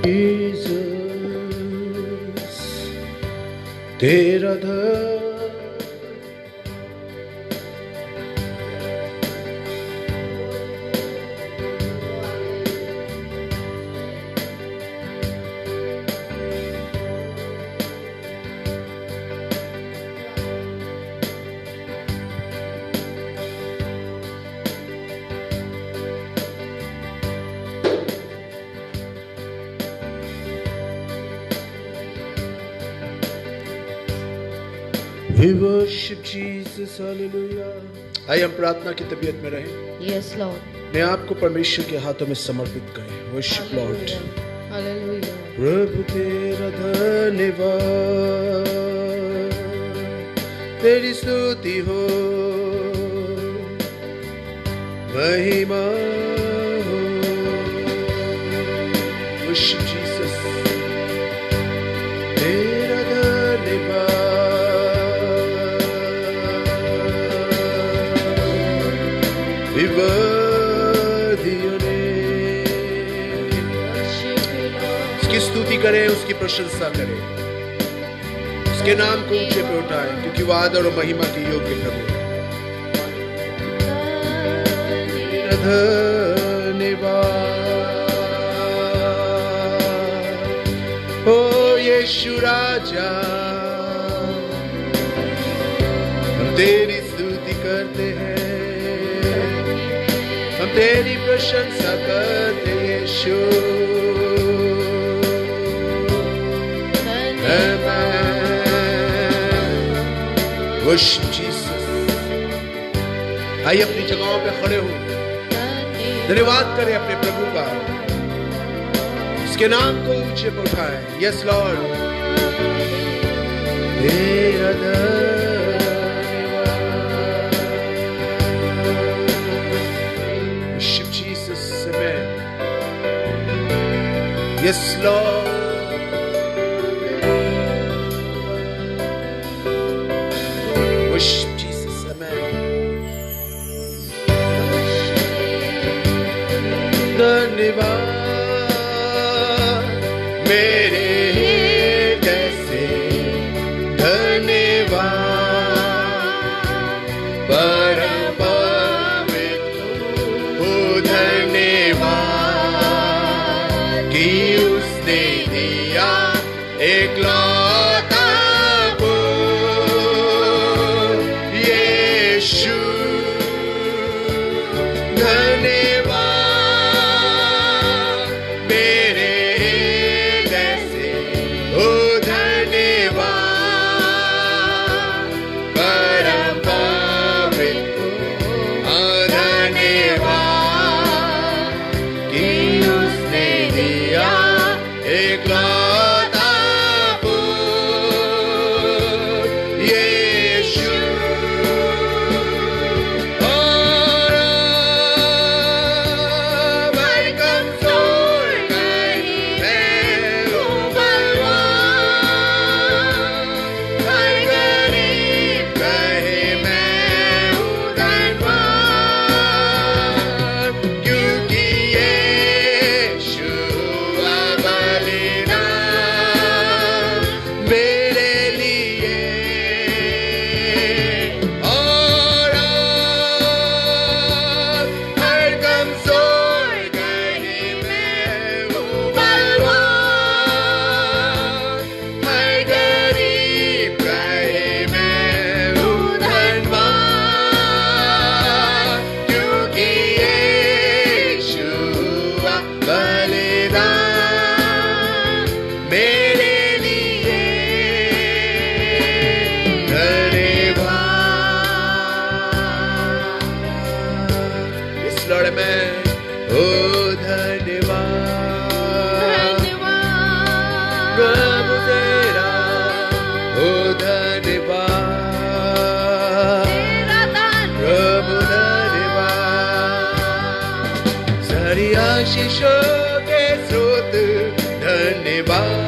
Jesus तेरा We worship Jesus, hallelujah. आइए हम प्रार्थना की तबीयत में रहें. Yes, Lord. मैं आपको परमेश्वर के हाथों में समर्पित करें. Worship Lord. Hallelujah. प्रभु तेरा धन्यवाद, तेरी स्तुति हो, महिमा हो. Worship Jesus. तेरा धन्यवाद. We worthy your name. उसकी स्तुति करें, उसकी प्रशंसा करें, उसके नाम को ऊंचे पे उठाएं, क्योंकि वो आदर और महिमा के योग्य प्रभु है. धन्यवाद ओ यीशु राजा, हम तेरी स्तुति करते हैं, हम तेरी प्रशंसा करते हैं यीशु. Worship Jesus. आइए अपनी जगहों पे खड़े हो, धन्यवाद करें अपने प्रभु का, उसके नाम को ऊंचे पे उठाएं. Yes Lord. तेरा Yes, Lord. Worship Jesus, amen. धन्यवाद मेरे जैसे, धन्यवाद परम पवित्र हो, धन्यवाद कि उसने दिया एकलौता पुत्र यीशु. धन्यवाद मेरे जैसे, ओ धन्यवाद परम पवित्र, धन्यवाद कि उसने दिया एकलौता पुत्र यीशु. और मैं कमजोर नहीं, मैं हूँ बलवान, मैं गरीब नहीं, मैं हूँ धनवान, क्योंकि यीशु बलिदान मेरे लिए. और हर कमजोर नहीं, मैं हूँ बलवान, हर गरीब नहीं, मैं हूँ धनवान, क्योंकि यीशु बलिदान मेरे लिए. धन्यवाद. इस लड़े में ओ धन्यवाद प्रभु तेरा, ओ धन्यवाद प्रभु, धन्यवाद सारी आशीषों के स्रोत, धन्यवाद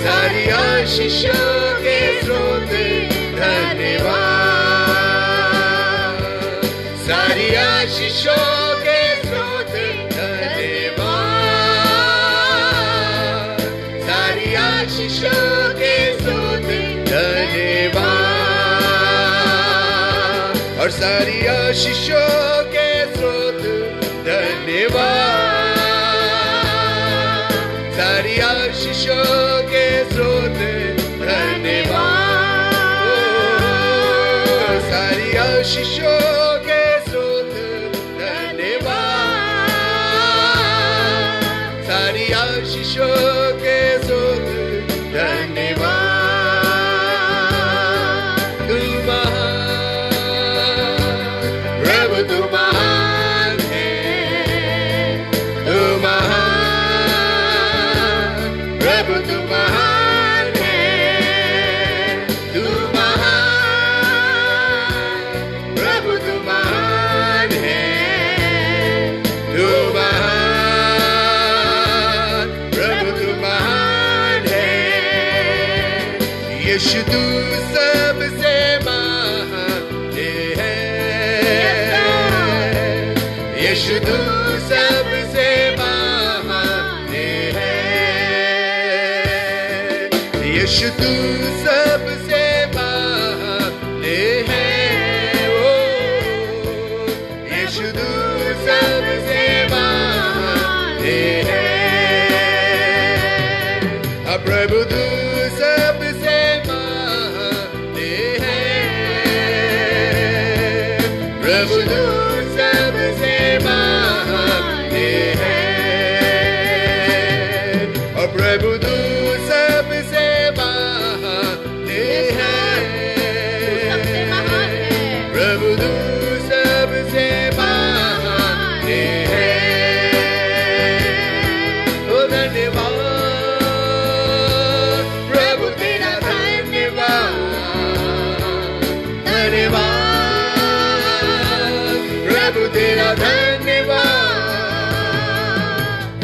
सारी आशीषों के स्रोत, धन्यवाद सारी आशीषों के स्रोत, धन्यवाद सारी आशीषों के स्रोत धन्यवाद, सारी आशीषों के स्रोत धन्यवाद, सारी आशीषों के स्रोत धन्यवाद, सारी आशीषों के स्रोत धन्यवाद। तू महान प्रभु, तू महान है, तू महान प्रभु, तू महान है, तू महान प्रभु, तू महान है, तू महान प्रभु, तू महान है। यीशु तू सबसे महान है, यीशु तू सबसे महान है, यीशु तू सबसे महान है, ओ यीशु तू सबसे महान है। प्रभु तू सबसे महान है, प्रभु तू सबसे महान है, और प्रभु तू सबसे महान है, प्रभु तू सबसे महान है। ओ धन्यवाद प्रभु तेरा, धन्यवाद, धन्यवाद प्रभु तेरा, धन्यवाद,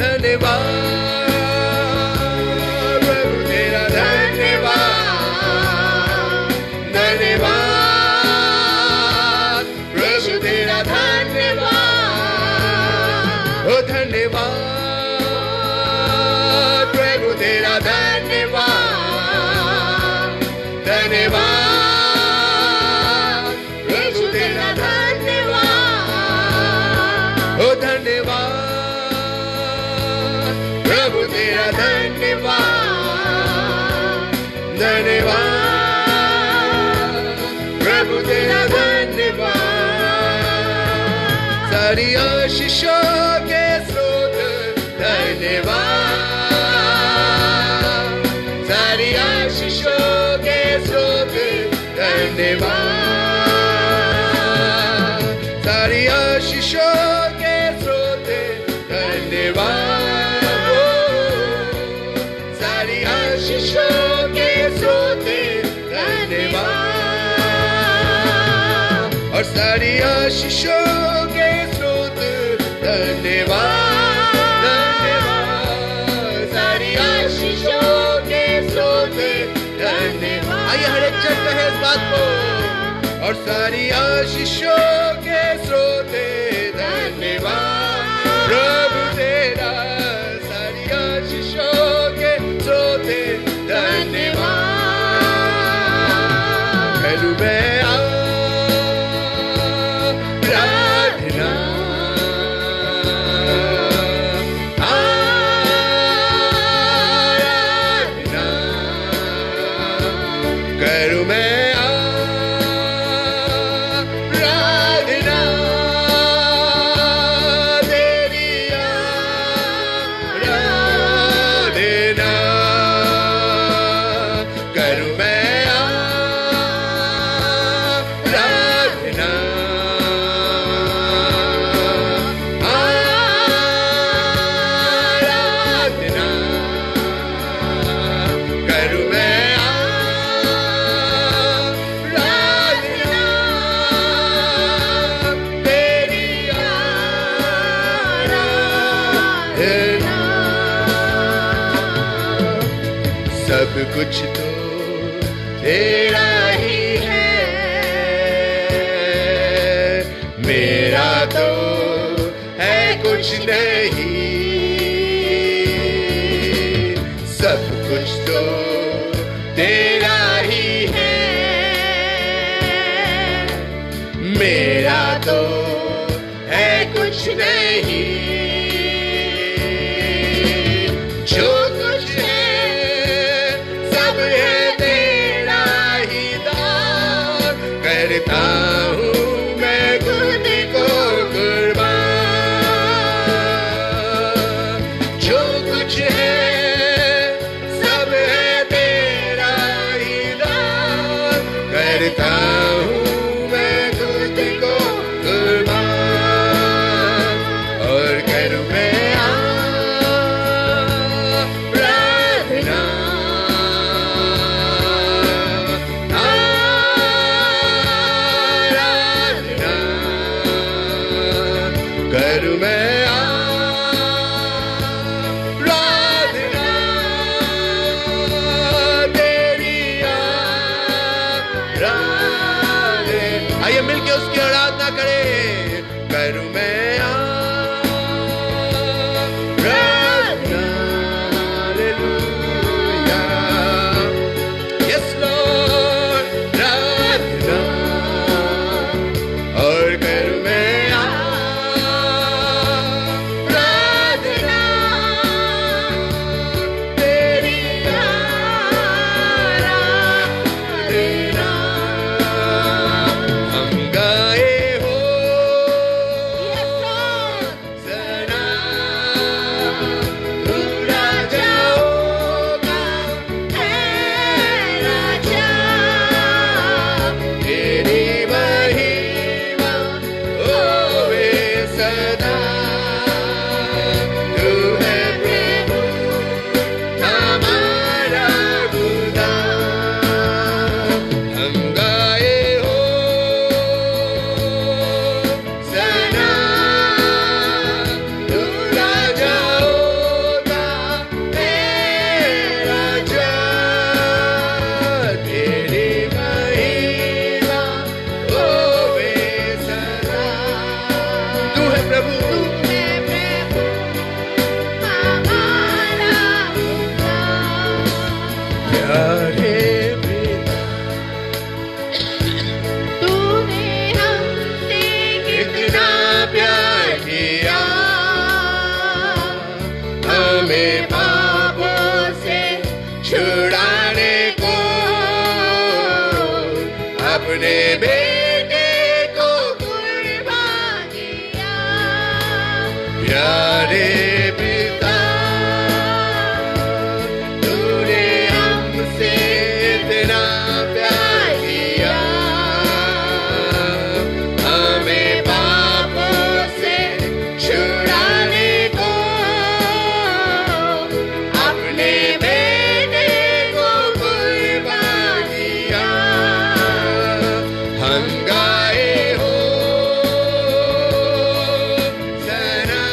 धन्यवाद प्रभु तेरा, धन्यवाद, धन्यवाद प्रभु तेरा, धन्यवाद, ओ धन्यवाद प्रभु तेरा, धन्यवाद, धन्यवाद प्रभु तेरा, धन्यवाद, ओ धन्यवाद प्रभु तेरा, धन्यवाद, धन्यवाद प्रभु तेरा, धन्यवाद। सारी आशीषों के स्रोत धन्यवाद, सारी आशीषों के स्रोत धन्यवाद, सारी आशीषों के स्रोत धन्यवाद, सारी आशीषों के स्रोत धन्यवाद, और सारी आशीषों के स्रोत धन्यवाद, धन्यवाद सारी आशीषों के स्रोत धन्यवाद। आइए हर एक जन कहे इस बात को, और सारी आशीषों के स्रोत धन्यवाद प्रभु तेरा, सारी आशीषों के स्रोत धन्यवाद। करूं मैं आराधना, आराधना करूं मैं आराधना, तेरी आराधना करूं मैं आराधना, आराधना करूं मैं आराधना, तेरी आराधना। सब कुछ तो तेरा ही है, मेरा तो है कुछ नहीं, सब कुछ तो तेरा ही है, मेरा तो है कुछ नहीं, जो कुछ है सब है तेरा ही दान। करता हूँ मैं खुद को कुर्बान, जो कुछ है सब है तेरा ही दान। करता हूँ मैं खुद को कुर्बान, और करूँ मैं आराधना, आराधना। करूँ मैं आराधना, तेरी आराधना। आइए मिलके उसकी आराधना करें। करूँ मैं आराधना, हालेलुया, यस लॉर्ड, आराधना। और करूँ मैं आराधना, तेरी आराधना। हम गाए हो सना, तू राजाओं का है राजा। तेरी महिमा होवे सदा, तू है प्रभु हमारा खुदा। हम गाए हो सना, तू राजाओं का है राजा। तेरी महिमा होवे सदा, तू है प्रभु प्यारे पिता। तूने हमसे कितना प्यार किया, हमें पापों से छुड़ाने को अपने बेटे को कुर्बान किया। प्यारे पिता। तूने हमसे इतना प्यार किया, हमें पापों से छुड़ाने को अपने बेटे को कुर्बान किया। हम गाए हो सना,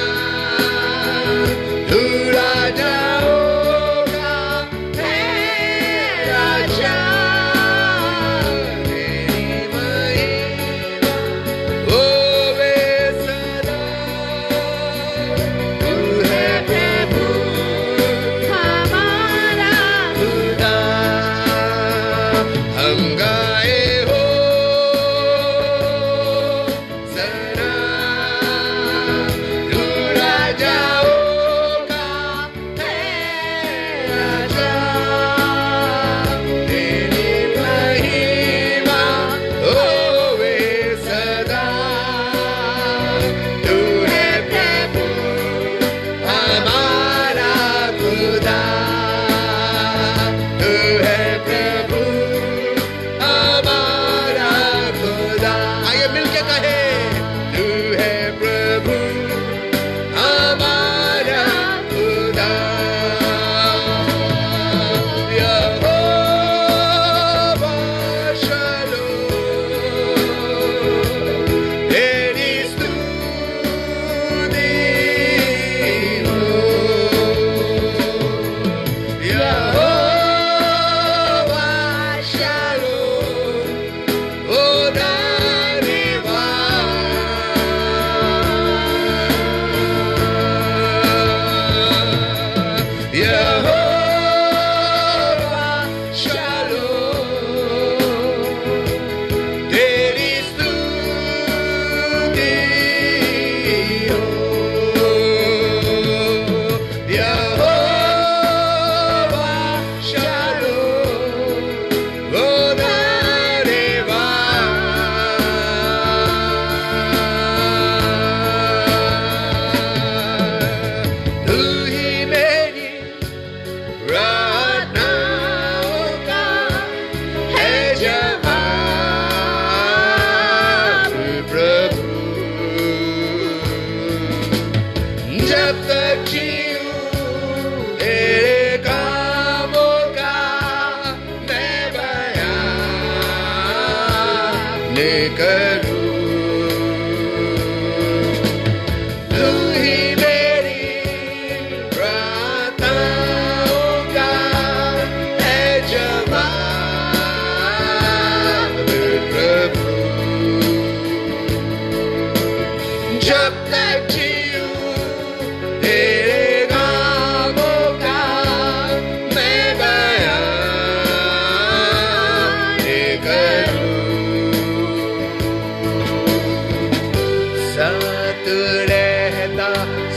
तू रहता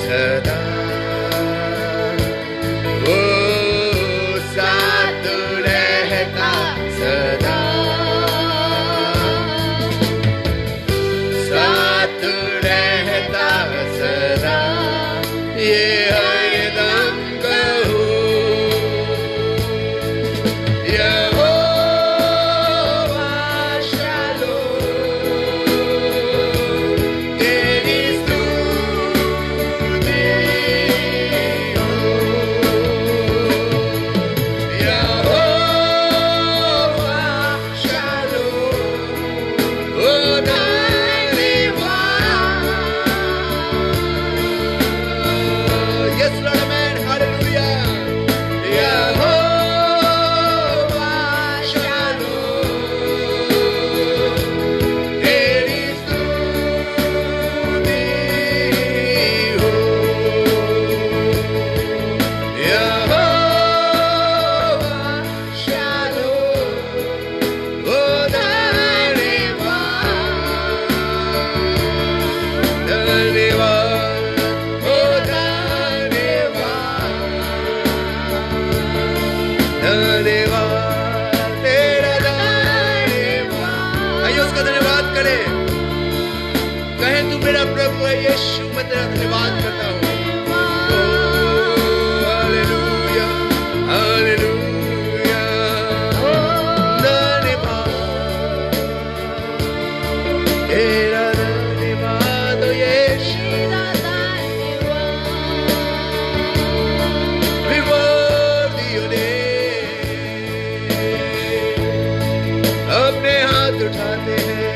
सदा ओ साथ रहता सदा साथ रहता सदा ये हरदम कहो यहोवा शालोम तेरी स्तुति हो यहोवा शालोम ओ Yes, Lord, amen. Hallelujah. Yehovah Shalom. तेरी स्तुति हो Yehovah Shalom. ओ धन्यवाद ओ धन्यवाद तेरा धन्यवाद। आइए उसका धन्यवाद करें, कहें तू मेरा प्रभु है यीशु, मैं तेरा धन्यवाद करता हूँ। हालेलुया हालेलुया धन्यवाद तेरा धन्यवाद ओ यीशु। We worthy your name। अपने हाथ उठाते हैं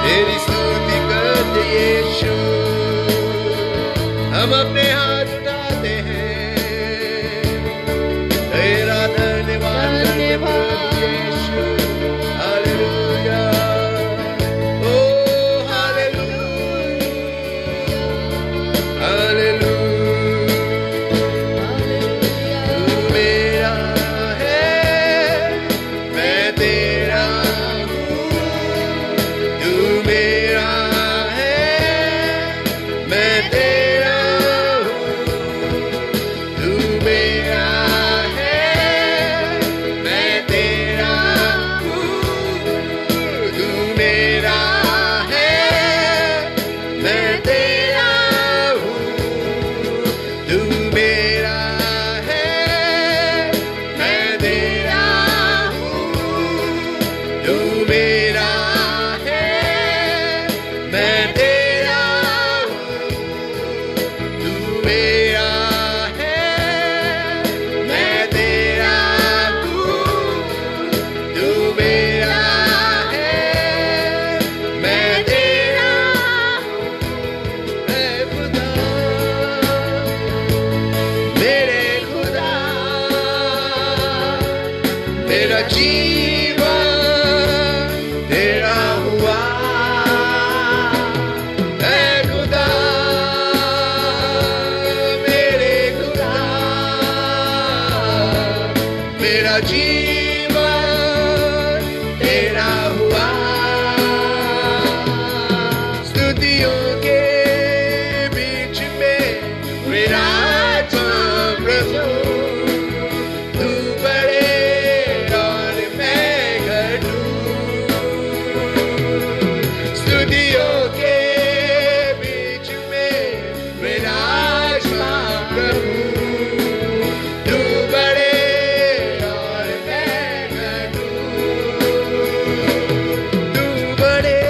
तेरी स्तुति करते यीशु, हम अपने हाथ उठाते हैं तेरा धन्यवाद करते प्रभु यीशु। हालेलुया ओ हालेलुया हालेलुया तू मेरा है मैं तेरा हूँ, तू मेरा है मैं तेरा हूँ, तू मेरा है मैं तेरा हूँ, तू मेरा है मैं तेरा हूँ, तू मेरा है मैं तेरा हूँ, तू मेरा है मैं तेरा हूँ, तू मेरा है मैं तेरा हूँ, तू मेरा है मैं तेरा हूँ। ऐ खुदा मेरे खुदा मेरा जीवन तेरा हुआ। ऐ खुदा मेरे खुदा मेरा जीवन तेरा हुआ। स्तुतियों के बीच में विराजमान प्रभु, तू बड़े और मैं घटूं। स्तुतियों के बीच में विराजमान प्रभु, तू बड़े और मैं घटूं। तू बड़े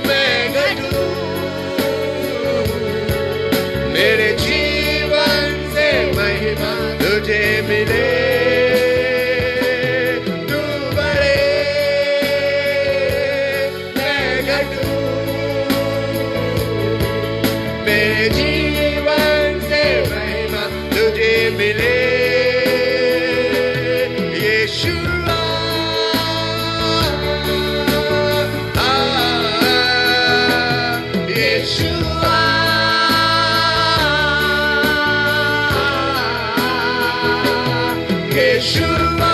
मैं घटूं, मेरे जीवन से महिमा तुझे मिले। तू बड़े मैं घटूं, मेरे जीवन से महिमा तुझे मिले। यीशुआ यीशुआ यीशुआ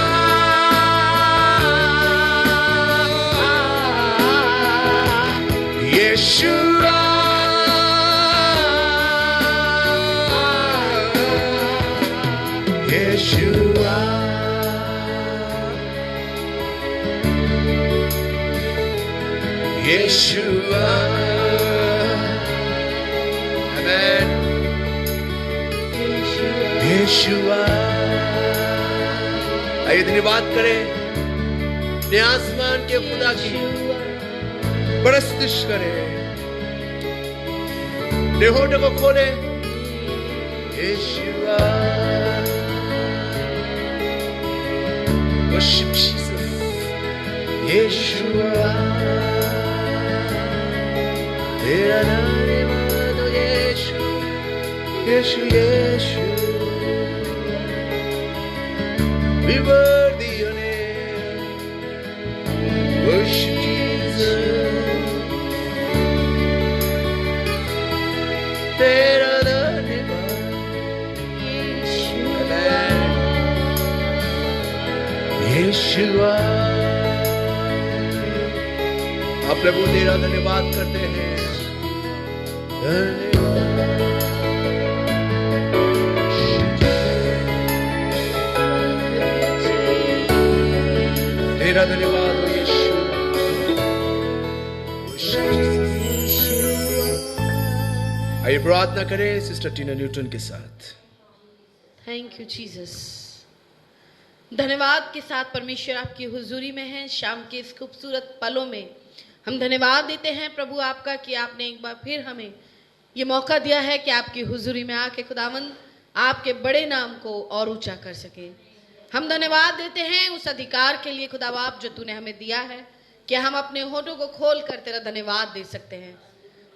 यीशुआ, आमेन। यीशुआ, आइए धन्यवाद करें अपने आसमान के खुदा की, परस्तिश करें, अपने होठों को खोले। यीशुआ, worship Jesus, यीशुआ, तेरा नाम मानो यीशु, यीशु, यीशु, we worthy your name, worship Jesus, तेरा धन्यवाद यीशुआ, आप प्रभु तेरा धन्यवाद करते हैं, तेरा धन्यवाद हो यीशु। आइए प्रार्थना करें सिस्टर टीना न्यूटन के साथ। Thank you Jesus. धन्यवाद के साथ परमेश्वर आपकी हुजूरी में हैं। शाम के इस खूबसूरत पलों में हम धन्यवाद देते हैं प्रभु आपका कि आपने एक बार फिर हमें ये मौका दिया है कि आपकी हुजूरी में आके खुदावंद आपके बड़े नाम को और ऊंचा कर सके। हम धन्यवाद देते हैं उस अधिकार के लिए खुदा बाप जो तूने हमें दिया है कि हम अपने होठों को खोल कर तेरा धन्यवाद दे सकते हैं।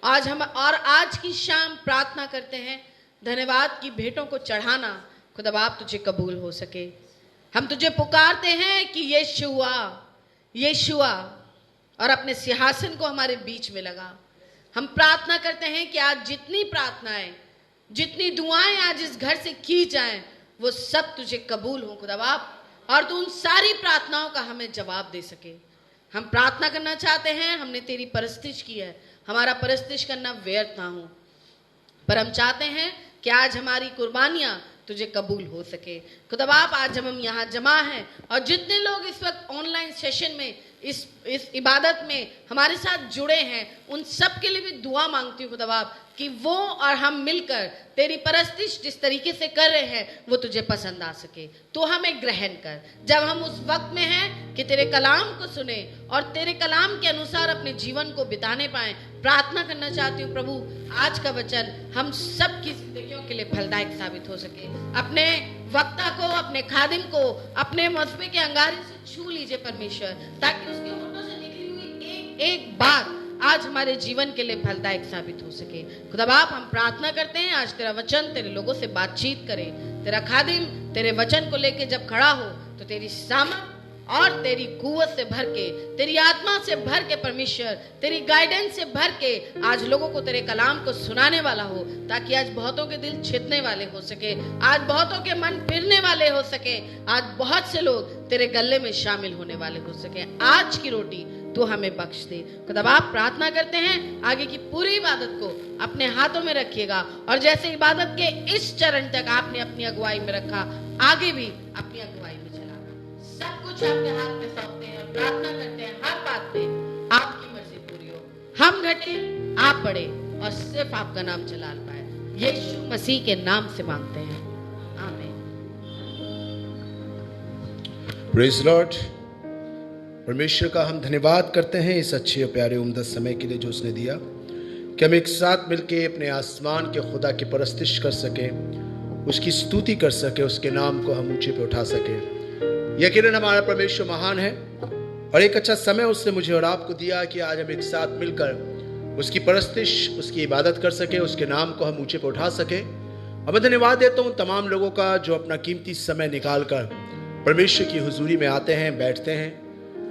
आज की शाम प्रार्थना करते हैं धन्यवाद की भेंटों को चढ़ाना खुदा बाप तुझे कबूल हो सके। हम तुझे पुकारते हैं कि यीशुआ, यीशुआ, और अपने सिंहासन को हमारे बीच में लगा। हम प्रार्थना करते हैं कि आज जितनी प्रार्थनाएं, जितनी दुआएं आज इस घर से की जाएं, वो सब तुझे कबूल हो खुदा बाप, और तू उन सारी प्रार्थनाओं का हमें जवाब दे सके। हम प्रार्थना करना चाहते हैं, हमने तेरी परस्तिश की है, हमारा परस्तिश करना व्यर्थ ना हो, पर हम चाहते हैं कि आज हमारी कुर्बानियां तुझे कबूल हो सके। खुदा बाप आज हम यहाँ जमा हैं और जितने लोग इस वक्त ऑनलाइन सेशन में इस इबादत में हमारे साथ जुड़े हैं, उन सब के लिए भी दुआ मांगती हूँ खुदा बाप कि वो और हम मिलकर तेरी परस्तिश जिस तरीके से कर रहे हैं वो तुझे पसंद आ सके। तो हमें ग्रहण कर। जब हम उस वक्त में हैं कि तेरे कलाम को सुने और तेरे कलाम के अनुसार अपने जीवन को बिताने पाएं, प्रार्थना करना चाहती हूँ प्रभु आज का वचन हम सब की जिंदगियों के लिए फलदायक साबित हो सके। अपने वक्ता को, अपने खादिम को अपने मसबे के अंगारे से छू लीजिए परमेश्वर, ताकि उसके होठों से निकली हुई एक बात आज हमारे जीवन के लिए फलदायक साबित हो सके। खुदा बाप हम प्रार्थना करते हैं आज तेरा वचन तेरे लोगों से बातचीत करे। तेरा खादिम तेरे वचन को लेके जब खड़ा हो तो तेरी सामर्थ और तेरी कुव्वत से भर के, तेरी आत्मा से भर के परमेश्वर, तेरी गाइडेंस से भर के आज लोगों को तेरे कलाम को सुनाने वाला हो, ताकि आज बहुतों के दिल छिदने वाले हो सके, आज बहुतों के मन फिरने वाले हो सके, आज बहुत से लोग तेरे गले में शामिल होने वाले हो सके। आज की रोटी तू हमें बख्श दे। खुदा बाप प्रार्थना करते हैं आगे की पूरी इबादत को अपने हाथों में रखिएगा, और जैसे इबादत के इस चरण तक आपने अपनी अगुवाई में रखा, आगे भी अपनी अगुवाई में चलाना। सब कुछ आपके हाथ में सौंपते हैं और प्रार्थना करते हैं हर बात पे आपकी मर्जी पूरी हो, हम घटे आप बढ़े और सिर्फ आपका नाम जलाल पाए। यीशु मसीह के नाम से मांगते हैं, आमीन। Praise Lord. परमेश्वर का हम धन्यवाद करते हैं इस अच्छे और प्यारे उम्दा समय के लिए जो उसने दिया कि हम एक साथ मिलके अपने आसमान के खुदा की परस्तिश कर सके, उसकी स्तुति कर सके, उसके नाम को हम ऊंचे पे उठा सके। यकीनन हमारा परमेश्वर महान है और एक अच्छा समय उसने मुझे और आपको दिया कि आज हम एक साथ मिलकर उसकी परस्तिश, उसकी इबादत कर सके, उसके नाम को हम ऊंचे पे उठा सके। और मैं धन्यवाद देता हूँ तमाम लोगों का जो अपना कीमती समय निकाल कर परमेश्वर की हुजूरी में आते हैं, बैठते हैं,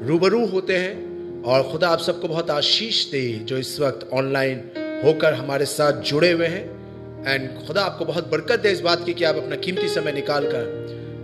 रूबरू होते हैं। और खुदा आप सबको बहुत आशीष दे जो इस वक्त ऑनलाइन होकर हमारे साथ जुड़े हुए हैं। एंड खुदा आपको बहुत बरकत दे इस बात की कि आप अपना कीमती समय निकाल कर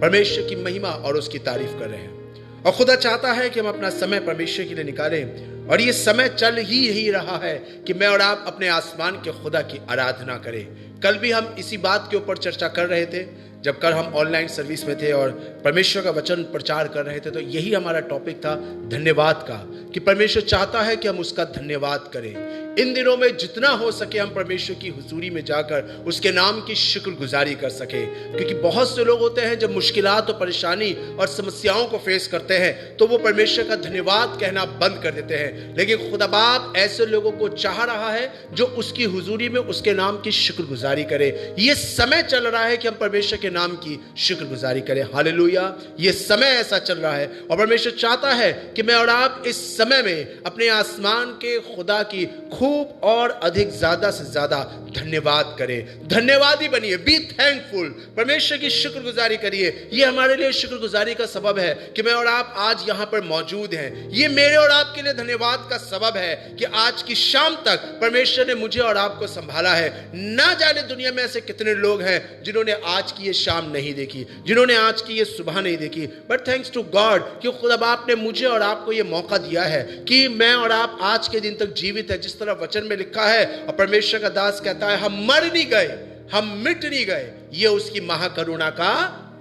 परमेश्वर की महिमा और उसकी तारीफ कर रहे हैं। और खुदा चाहता है कि हम अपना समय परमेश्वर के लिए निकालें, और ये समय चल ही यही रहा है कि मैं और आप अपने आसमान के खुदा की आराधना करें। कल भी हम इसी बात के ऊपर चर्चा कर रहे थे जब कल हम ऑनलाइन सर्विस में थे और परमेश्वर का वचन प्रचार कर रहे थे, तो यही हमारा टॉपिक था धन्यवाद का, कि परमेश्वर चाहता है कि हम उसका धन्यवाद करें। इन दिनों में जितना हो सके हम परमेश्वर की हुजूरी में जाकर उसके नाम की शुक्रगुजारी कर सके, क्योंकि बहुत से लोग होते हैं जब मुश्किलात और परेशानी और समस्याओं को फेस करते हैं तो वो परमेश्वर का धन्यवाद कहना बंद कर देते हैं। लेकिन खुदा बाप ऐसे लोगों को चाह रहा है जो उसकी हुजूरी में उसके नाम की शुक्रगुजारी करे। ये समय चल रहा है कि हम परमेश्वर के नाम की शुक्रगुजारी करें। हालेलुया, ये समय ऐसा चल रहा है और परमेश्वर चाहता है कि मैं और आप इस समय में अपने आसमान के खुदा की खूब और अधिक ज्यादा से ज्यादा धन्यवाद करें। धन्यवादी बनिए, बी थैंकफुल, परमेश्वर की शुक्रगुजारी करिए। ये हमारे लिए शुक्रगुजारी का सबब है कि मैं और आप आज यहां पर मौजूद हैं। ये मेरे और आपके लिए धन्यवाद का सबब है कि आज की शाम तक परमेश्वर ने मुझे और आपको संभाला है। ना जाने दुनिया में ऐसे कितने लोग हैं जिन्होंने आज की ये शाम नहीं देखी, जिन्होंने आज की ये सुबह नहीं देखी, बट थैंक्स टू गॉड कि खुदा बाप ने मुझे और आपको ये मौका दिया है कि मैं और आप आज के दिन तक जीवित है। जिस तरह वचन में लिखा है और परमेश्वर का दास कहता है, हम मर नहीं गए, हम मिट नहीं गए, ये उसकी महाकरुणा का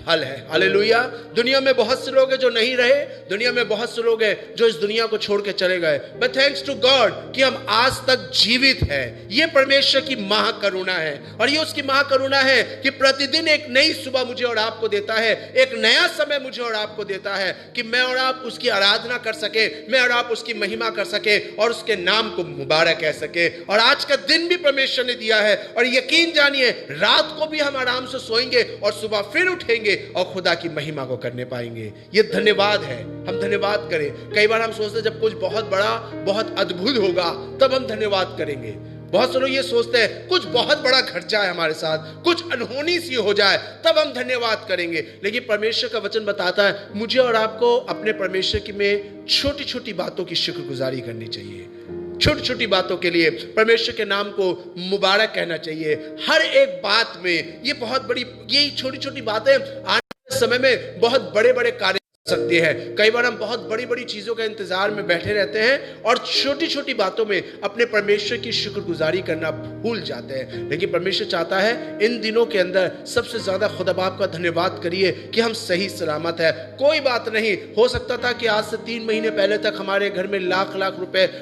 फल है। हालेलुया। दुनिया में बहुत से लोग हैं जो नहीं रहे, दुनिया में बहुत से लोग हैं जो इस दुनिया को छोड़ के चले गए, बट थैंक्स टू गॉड कि हम आज तक जीवित हैं। ये परमेश्वर की महाकरुणा है और ये उसकी महाकरुणा है कि प्रतिदिन एक नई सुबह मुझे और आपको देता है, एक नया समय मुझे और आपको देता है कि मैं और आप उसकी आराधना कर सके, मैं और आप उसकी महिमा कर सके और उसके नाम को मुबारक कह सके। और आज का दिन भी परमेश्वर ने दिया है और यकीन जानिए रात को भी हम आराम से सोएंगे और सुबह फिर उठेंगे और खुदा की महिमा को करने पाएंगे। ये धन्यवाद है, हम धन्यवाद करें। कई बार हम सोचते हैं जब कुछ बहुत बड़ा बहुत अद्भुत होगा तब हम धन्यवाद करेंगे। बहुत से लोग ये सोचते हैं कुछ बहुत बड़ा घट जाए हमारे साथ, कुछ अनहोनी सी हो जाए तब हम धन्यवाद करेंगे। लेकिन परमेश्वर का वचन बताता है मुझे और आपको अपने परमेश्वर की में छोटी छोटी बातों की शुक्रगुजारी करनी चाहिए। छोटी छोटी बातों के लिए परमेश्वर के नाम को मुबारक कहना चाहिए। हर एक बात में ये बहुत बड़ी, यही छोटी छोटी बातें आने वाले समय में बहुत बड़े बड़े कार्य सकती है। कई बार हम बहुत बड़ी बड़ी चीजों के इंतजार में बैठे रहते हैं और छोटी छोटी बातों में अपने परमेश्वर की शुक्रगुजारी करना भूल जाते हैं। लेकिन परमेश्वर चाहता है इन दिनों के अंदर सबसे ज्यादा खुदा बाप का धन्यवाद करिए कि हम सही सलामत है। कोई बात नहीं, हो सकता था कि आज से 3 महीने पहले तक हमारे घर में लाख लाख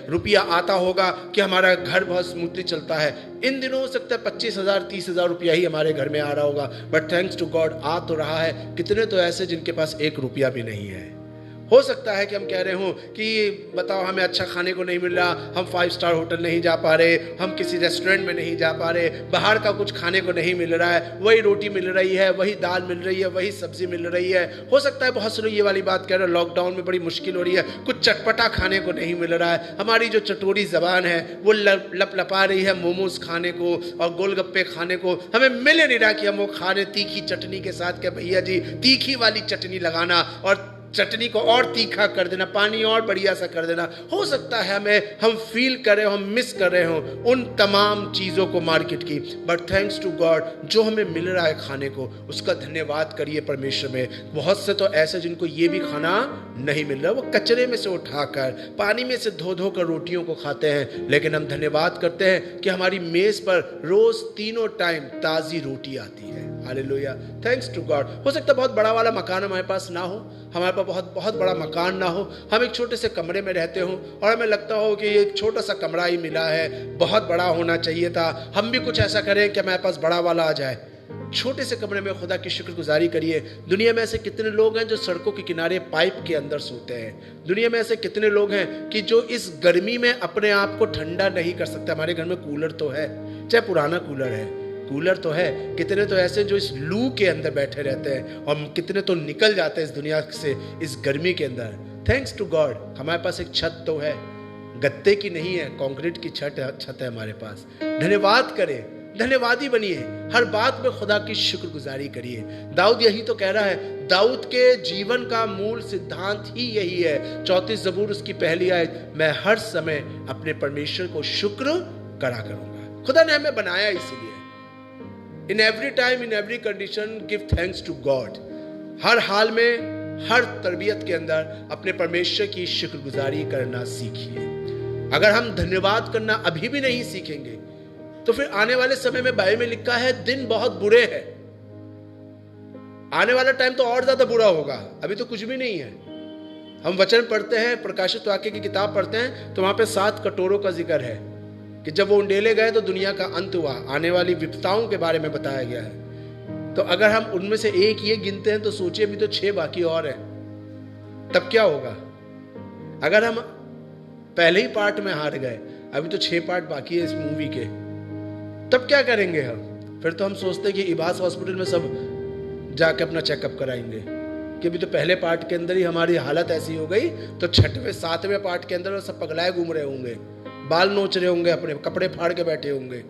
रुपया आता होगा कि हमारा घर बहुत स्मूथली चलता है। इन दिनों हो सकता है 25,000 30,000 रुपया ही हमारे घर में आ रहा होगा, बट थैंक्स टू गॉड आ तो रहा है। कितने तो ऐसे जिनके पास 1 रुपया भी नहीं है। हो सकता है कि हम कह रहे हो कि बताओ हमें अच्छा खाने को नहीं मिल रहा, हम 5 स्टार होटल नहीं जा पा रहे, हम किसी रेस्टोरेंट में नहीं जा पा रहे, बाहर का कुछ खाने को नहीं मिल रहा है, वही रोटी मिल रही है, वही दाल मिल रही है, वही सब्जी मिल रही है। हो सकता है बहुत से लोग ये वाली बात कह रहे हैं लॉकडाउन में बड़ी मुश्किल हो रही है, कुछ चटपटा खाने को नहीं मिल रहा है। हमारी जो चटोरी जबान है वो लपलपा रही है मोमोज खाने को और गोलगप्पे खाने को, हमें मिल नहीं रहा कि हम वो खा रहे तीखी चटनी के साथ। क्या भैया जी तीखी वाली चटनी लगाना और चटनी को और तीखा कर देना, पानी और बढ़िया सा कर देना। हो सकता है हम फील कर रहे हो, हम मिस कर रहे हो उन तमाम चीज़ों को मार्केट की, बट थैंक्स टू गॉड जो हमें मिल रहा है खाने को उसका धन्यवाद करिए परमेश्वर में। बहुत से तो ऐसे जिनको ये भी खाना नहीं मिल रहा, वो कचरे में से उठाकर पानी में से धो धो कर रोटियों को खाते हैं, लेकिन हम धन्यवाद करते हैं कि हमारी मेज पर रोज 3 टाइम ताज़ी रोटी आती है। Hallelujah, thanks to God. हो सकता है बहुत बड़ा वाला मकान हमारे पास ना हो, हमारे पास बहुत बड़ा मकान ना हो, हम एक छोटे से कमरे में रहते हो और हमें लगता हो कि एक छोटा सा कमरा ही मिला है, बहुत बड़ा होना चाहिए था, हम भी कुछ ऐसा करें कि हमारे पास बड़ा वाला आ जाए। छोटे से कमरे में खुदा की शुक्रगुजारी करिए। दुनिया में ऐसे कितने लोग हैं जो सड़कों के किनारे पाइप के अंदर सोते हैं। दुनिया में ऐसे कितने लोग हैं कि जो इस गर्मी में अपने आप को ठंडा नहीं कर सकते। हमारे घर में कूलर तो है, चाहे पुराना कूलर है, कूलर तो है। कितने तो ऐसे जो इस लू के अंदर बैठे रहते हैं और कितने तो निकल जाते हैं इस दुनिया से इस गर्मी के अंदर। थैंक्स टू गॉड हमारे पास एक छत तो है, गत्ते की नहीं है, कंक्रीट की छत है हमारे पास। धन्यवाद करें, धन्यवादी बनिए, हर बात में खुदा की शुक्रगुजारी करिए। दाऊद यही तो कह रहा है, दाऊद के जीवन का मूल सिद्धांत ही यही है। 34 ज़बूर उसकी पहली आयत, मैं हर समय अपने परमेश्वर को शुक्र करा करूंगा। खुदा ने हमें बनाया इसीलिए। In every time in every condition give thanks to God. हर हाल में हर तरबियत के अंदर अपने परमेश्वर की शुक्रगुजारी करना सीखिए। अगर हम धन्यवाद करना अभी भी नहीं सीखेंगे तो फिर आने वाले समय में बाइबल में लिखा है दिन बहुत बुरे हैं। आने वाला टाइम तो और ज्यादा बुरा होगा, अभी तो कुछ भी नहीं है। हम वचन पढ़ते हैं, प्रकाशित वाक्य की किताब पढ़ते हैं, तो वहां पे 7 कटोरों का जिक्र है कि जब वो उंडेले गए तो दुनिया का अंत हुआ, आने वाली विपदाओं के बारे में बताया गया है। तो अगर हम उनमें से एक ये गिनते हैं तो सोचिए अभी तो 6 बाकी और है, तब क्या होगा? अगर हम पहले ही पार्ट में हार गए, अभी तो 6 पार्ट बाकी है इस मूवी के, तब क्या करेंगे हम? फिर तो हम सोचते हैं कि इबास हॉस्पिटल में सब जाके अपना चेकअप कराएंगे कि अभी तो पहले पार्ट के अंदर ही हमारी हालत ऐसी हो गई, तो 6वें 7वें पार्ट के अंदर सब पगलाए घूम रहे होंगे, बाल नोच रहे होंगे, अपने कपड़े फाड़ के बैठे होंगे।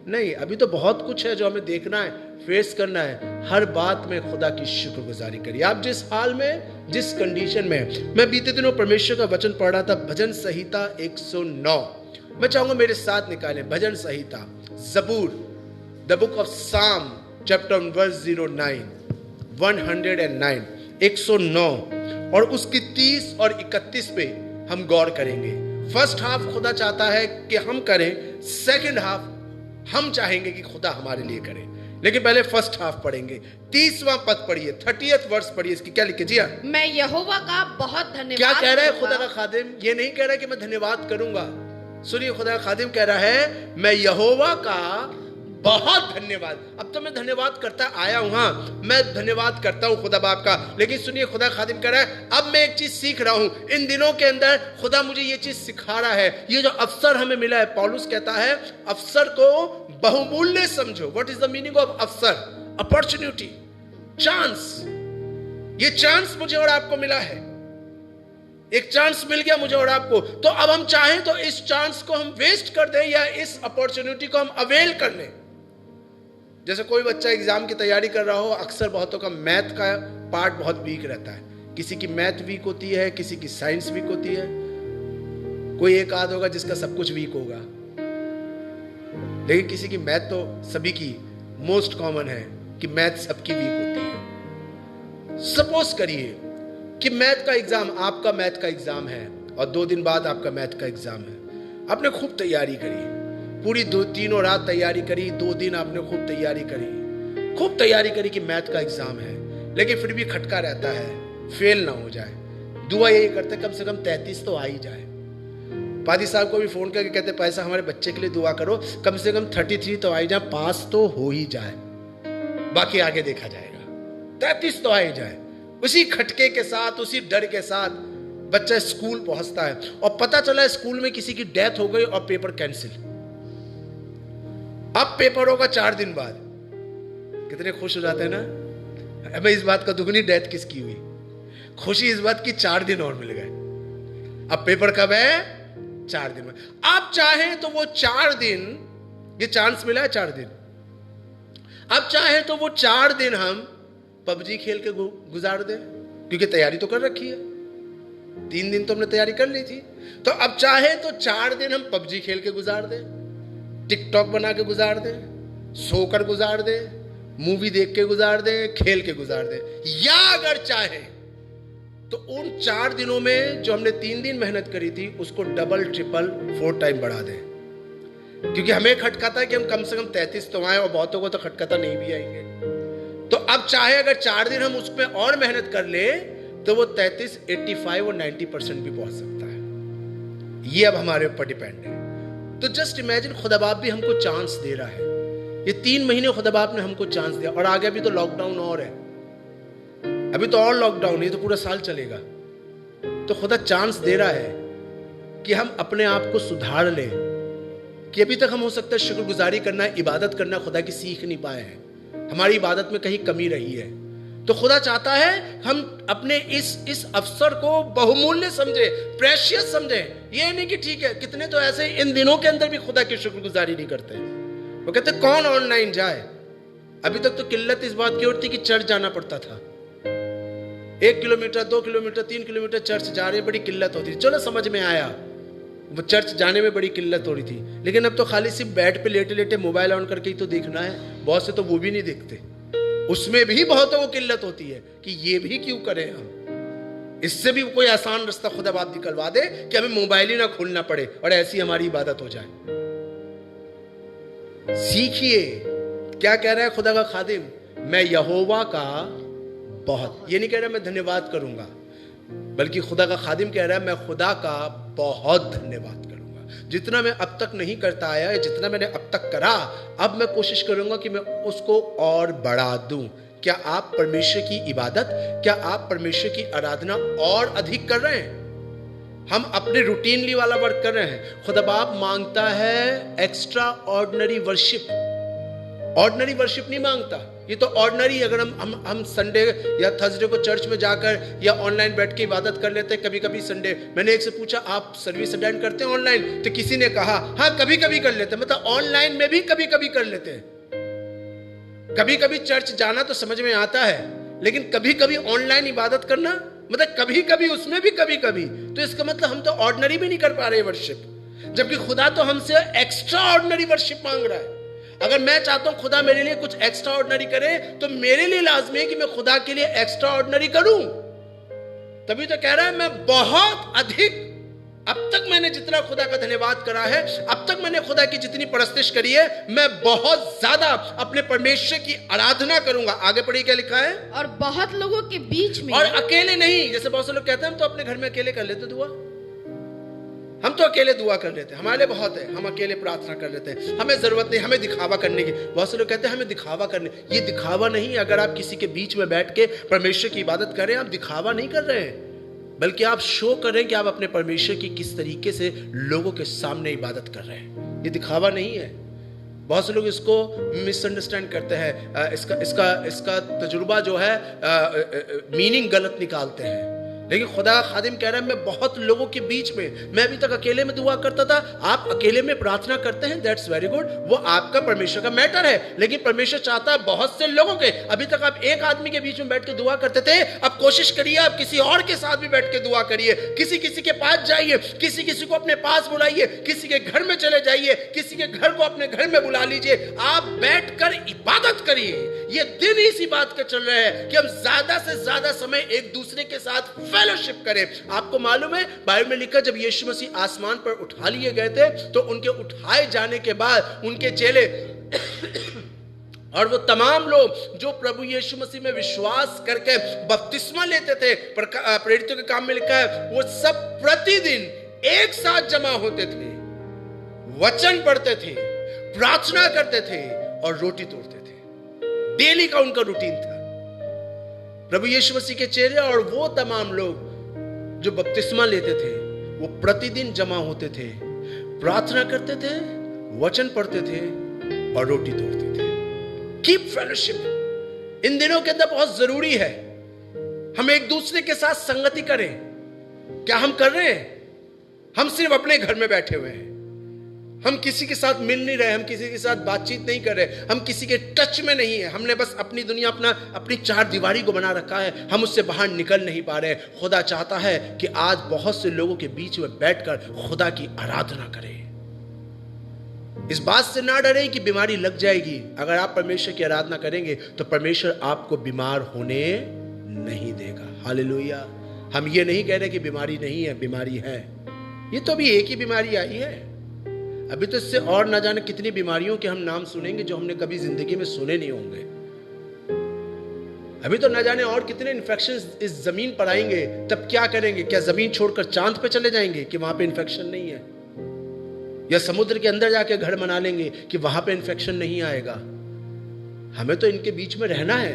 नहीं, अभी तो बहुत कुछ है जो हमें देखना है, फेस करना है। हर बात में खुदा की शुक्रगुजारी करिए। आप जिस हाल में, जिस कंडीशन में, मैं बीते दिनों परमेश्वर का वचन पढ़ रहा था, भजन संहिता 109। मैं चाहूंगा मेरे साथ निकालें भजन संहिता, जबूर, द बुक ऑफ साम, चैप्टर वर्स 09, 109, 109 और उसकी 30 और 31 पे हम गौर करेंगे। फर्स्ट हाफ खुदा चाहता है कि हम करें, सेकंड हाफ हम चाहेंगे कि खुदा हमारे लिए करे, लेकिन पहले फर्स्ट हाफ पढ़ेंगे। 30वां पद पढ़िए, 30th वर्स पढ़िए। इसकी क्या लिखे? जी हाँ, मैं यहोवा का बहुत धन्यवाद। क्या कह रहा है खुदा का खादिम? ये नहीं कह रहा कि मैं धन्यवाद करूंगा। सुनिए, खुदा का खादिम कह रहा है मैं यहोवा का बहुत धन्यवाद। अब तो मैं धन्यवाद करता आया हूं, हाँ मैं धन्यवाद करता हूं खुदा बाप का, लेकिन सुनिए खुदा खादिम कह रहा है अब मैं एक चीज सीख रहा हूं। इन दिनों के अंदर खुदा मुझे ये चीज सिखा रहा है। ये जो अवसर हमें मिला है, पौलुस कहता है अवसर को बहुमूल्य समझो। What is the meaning of अवसर? Opportunity, chance. ये चांस मुझे और आपको मिला है, एक चांस मिल गया मुझे और आपको। तो अब हम चाहें तो इस चांस को हम वेस्ट कर दें या इस अपॉर्चुनिटी को हम अवेल कर लें। जैसे कोई बच्चा एग्जाम की तैयारी कर रहा हो, अक्सर बहुतों का मैथ का पार्ट बहुत वीक रहता है। किसी की मैथ वीक होती है, किसी की साइंस वीक होती है, कोई एक आध होगा जिसका सब कुछ वीक होगा, लेकिन किसी की मैथ तो सभी की मोस्ट कॉमन है कि मैथ सबकी वीक होती है। सपोज करिए कि मैथ का एग्जाम, आपका मैथ का एग्जाम है और 2 दिन बाद आपका मैथ का एग्जाम है। आपने खूब तैयारी करी, पूरी 2-3 रात तैयारी करी, 2 दिन आपने खूब तैयारी करी कि मैथ का एग्जाम है, लेकिन फिर भी खटका रहता है फेल ना हो जाए। दुआ यही करते कम से कम 33 तो आ ही जाए। पादी साहब को भी फोन करके कहते पैसा हमारे बच्चे के लिए दुआ करो, कम से कम 33 तो आ ही जाए, पास तो हो ही जाए, बाकी आगे देखा जाएगा, 33 तो आ ही जाए। उसी खटके के साथ, उसी डर के साथ बच्चा स्कूल पहुंचता है और पता चला स्कूल में किसी की डेथ हो गई और पेपर कैंसिल। अब पेपर होगा 4 दिन बाद। कितने खुश हो जाते हैं ना। अब इस बात का दुगनी डेथ किसकी हुई, खुशी इस बात की 4 दिन और मिल गए। अब पेपर कब है? 4 दिन में। आप चाहें तो वो 4 दिन, ये चांस मिला है 4 दिन, अब चाहें तो वो 4 दिन हम पबजी खेल के गुजार दें, क्योंकि तैयारी तो कर रखी है, 3 दिन तो हमने तैयारी कर ली थी। तो अब चाहे तो 4 दिन हम पबजी खेल के गुजार दें, टिकटॉक बना के गुजार दें, सोकर गुजार दें, मूवी देख के गुजार दें, खेल के गुजार दें, या अगर चाहे तो उन 4 दिनों में जो हमने 3 दिन मेहनत करी थी उसको डबल, ट्रिपल, 4 टाइम बढ़ा दें। क्योंकि हमें खटकाता है कि हम कम से कम 33 तो आए और बहुतों को तो खटकाता नहीं भी आएंगे। तो अब चाहे अगर 4 दिन हम उसमें और मेहनत कर ले तो वो 33, 85 और 90% भी पहुंच सकता है। ये अब हमारे ऊपर डिपेंड है। तो जस्ट इमेजिन, खुदा बाप भी हमको चांस दे रहा है। ये 3 महीने खुदा बाप ने हमको चांस दिया और आगे अभी तो लॉकडाउन और है, अभी तो और लॉकडाउन, ये तो पूरा साल चलेगा। तो खुदा चांस दे रहा है कि हम अपने आप को सुधार लें, कि अभी तक हम हो सकता है शुक्रगुजारी करना, इबादत करना खुदा की सीख नहीं पाए हैं, हमारी इबादत में कहीं कमी रही है। तो खुदा चाहता है हम अपने इस अवसर को बहुमूल्य समझे, प्रेशियस समझे। ये नहीं कि ठीक है, कितने तो ऐसे इन दिनों के अंदर भी खुदा की शुक्रगुजारी नहीं करते। वो कहते कौन ऑनलाइन जाए। अभी तक तो किल्लत इस बात की होती कि चर्च जाना पड़ता था, 1 किलोमीटर 2 किलोमीटर 3 किलोमीटर चर्च जा रहे, बड़ी किल्लत होती थी। चलो समझ में आया, वो चर्च जाने में बड़ी किल्लत हो रही थी, लेकिन अब तो खाली सिर्फ बेड पे लेटे लेटे मोबाइल ऑन करके ही तो देखना है। बहुत से तो वो भी नहीं देखते, उसमें भी बहुतों को किल्लत होती है कि ये भी क्यों करें हम। इससे भी कोई आसान रास्ता खुदा बाप निकलवा दे कि हमें मोबाइल ही ना खोलना पड़े और ऐसी हमारी इबादत हो जाए। सीखिए क्या कह रहा है खुदा का खादिम, मैं यहोवा का बहुत। ये नहीं कह रहा मैं धन्यवाद करूंगा, बल्कि खुदा का खादिम कह रहा है मैं खुदा का बहुत धन्यवाद करूंगा। जितना मैं अब तक नहीं करता आया, जितना मैंने अब तक करा, अब मैं कोशिश करूंगा कि मैं उसको और बढ़ा दूं। क्या आप परमेश्वर की इबादत, क्या आप परमेश्वर की आराधना और अधिक कर रहे हैं? हम अपने रूटीनली वाला वर्क कर रहे हैं। खुदा बाप मांगता है extra ordinary worship, ordinary worship नहीं मांगता। ये तो ऑर्डिनरी, अगर हम संडे या थर्सडे को चर्च में जाकर या ऑनलाइन बैठ के इबादत कर लेते हैं कभी कभी संडे। मैंने एक से पूछा आप सर्विस अटेंड करते हैं ऑनलाइन? तो किसी ने कहा हाँ कभी कभी कर लेते हैं। मतलब ऑनलाइन में भी कभी कभी कर लेते हैं। कभी कभी चर्च जाना तो समझ में आता है, लेकिन कभी कभी ऑनलाइन इबादत करना, मतलब कभी कभी उसमें भी कभी कभी, तो इसका मतलब हम तो ऑर्डिनरी भी नहीं कर पा रहे वर्शिप, जबकि खुदा तो हमसे एक्स्ट्रा ऑर्डिनरी वर्शिप मांग रहा है। अगर मैं चाहता हूं खुदा मेरे लिए कुछ एक्स्ट्रा ऑर्डिनरी करे, तो मेरे लिए लाजमी है कि मैं खुदा के लिए एक्स्ट्रा ऑर्डिनरी करूं। तभी तो कह रहा है मैं बहुत अधिक, अब तक मैंने जितना खुदा का धन्यवाद करा है, अब तक मैंने खुदा की जितनी परस्तिश करी है, मैं बहुत ज्यादा अपने परमेश्वर की आराधना करूंगा। आगे पढ़िए क्या लिखा है। और बहुत लोगों के बीच में, और अकेले नहीं, जैसे बहुत से लोग कहते हैं हम तो अपने घर में अकेले कर लेते दुआ, हम तो अकेले दुआ कर लेते हैं, हमारे लिए बहुत है, हम अकेले प्रार्थना कर लेते हैं, हमें जरूरत नहीं हमें दिखावा करने की। बहुत से लोग कहते हैं हमें दिखावा करने, ये दिखावा नहीं। अगर आप किसी के बीच में बैठ के परमेश्वर की इबादत करें, आप दिखावा नहीं कर रहे हैं, बल्कि आप शो कर रहे हैं कि आप अपने परमेश्वर की किस तरीके से लोगों के सामने इबादत कर रहे हैं। ये दिखावा नहीं है। बहुत से लोग इसको मिसअंडरस्टैंड करते हैं, इसका तजुर्बा जो है मीनिंग गलत निकालते हैं। लेकिन खुदा खादिम कह रहा है मैं बहुत लोगों के बीच में, मैं अभी तक अकेले में दुआ करता था, आप अकेले में प्रार्थना करते हैं, दैट्स वेरी गुड, वो आपका परमेश्वर का मैटर है। लेकिन परमेश्वर चाहता है बहुत से लोगों के। अभी तक आप एक आदमी के बीच में बैठ के दुआ करते थे, अब कोशिश करिए आप किसी और के साथ भी बैठ के दुआ करिए। किसी किसी के पास जाइए, किसी किसी को अपने पास बुलाइए, किसी के घर में चले जाइए, किसी के घर को अपने घर में बुला लीजिए, आप बैठकर इबादत करिए। ये दिन इसी बात के चल रहे हैं कि हम ज्यादा से ज्यादा समय एक दूसरे के साथ फेलोशिप करें। आपको मालूम है बाइबल में लिखा जब यीशु मसीह आसमान पर उठा लिए गए थे, तो उनके उठाए जाने के बाद उनके चेले और वो तमाम लोग जो प्रभु यीशु मसीह में विश्वास करके बपतिस्मा लेते थे, प्रेरितों के काम में लिखा है, वो सब प्रतिदिन एक साथ जमा होते थे, वचन पढ़ते थे, प्रार्थना करते थे और रोटी तोड़ते थे। डेली का उनका रूटीन था। प्रभु यीशु मसीह के चेले और वो तमाम लोग जो बपतिस्मा लेते थे, वो प्रतिदिन जमा होते थे, प्रार्थना करते थे, वचन पढ़ते थे और रोटी तोड़ते थे। कीप फेलोशिप इन दिनों के अंदर बहुत जरूरी है। हम एक दूसरे के साथ संगति करें। क्या हम कर रहे हैं? हम सिर्फ अपने घर में बैठे हुए हैं, हम किसी के साथ मिल नहीं रहे, हम किसी के साथ बातचीत नहीं कर रहे, हम किसी के टच में नहीं है। हमने बस अपनी दुनिया, अपनी चार दीवारी को बना रखा है, हम उससे बाहर निकल नहीं पा रहे। खुदा चाहता है कि आज बहुत से लोगों के बीच में बैठकर खुदा की आराधना करें। इस बात से ना डरें कि बीमारी लग जाएगी। अगर आप परमेश्वर की आराधना करेंगे तो परमेश्वर आपको बीमार होने नहीं देगा। हालेलुया। हम ये नहीं कह रहे कि बीमारी नहीं है, बीमारी है। ये तो अभी एक ही बीमारी आई है, अभी तो इससे और ना जाने कितनी बीमारियों के हम नाम सुनेंगे जो हमने कभी जिंदगी में सुने नहीं होंगे। अभी तो ना जाने और कितने इन्फेक्शंस इस जमीन पर आएंगे, तब क्या करेंगे? क्या जमीन छोड़कर चांद पे चले जाएंगे कि वहां पे इन्फेक्शन नहीं है? या समुद्र के अंदर जाके घर बना लेंगे कि वहां पे इन्फेक्शन नहीं आएगा? हमें तो इनके बीच में रहना है।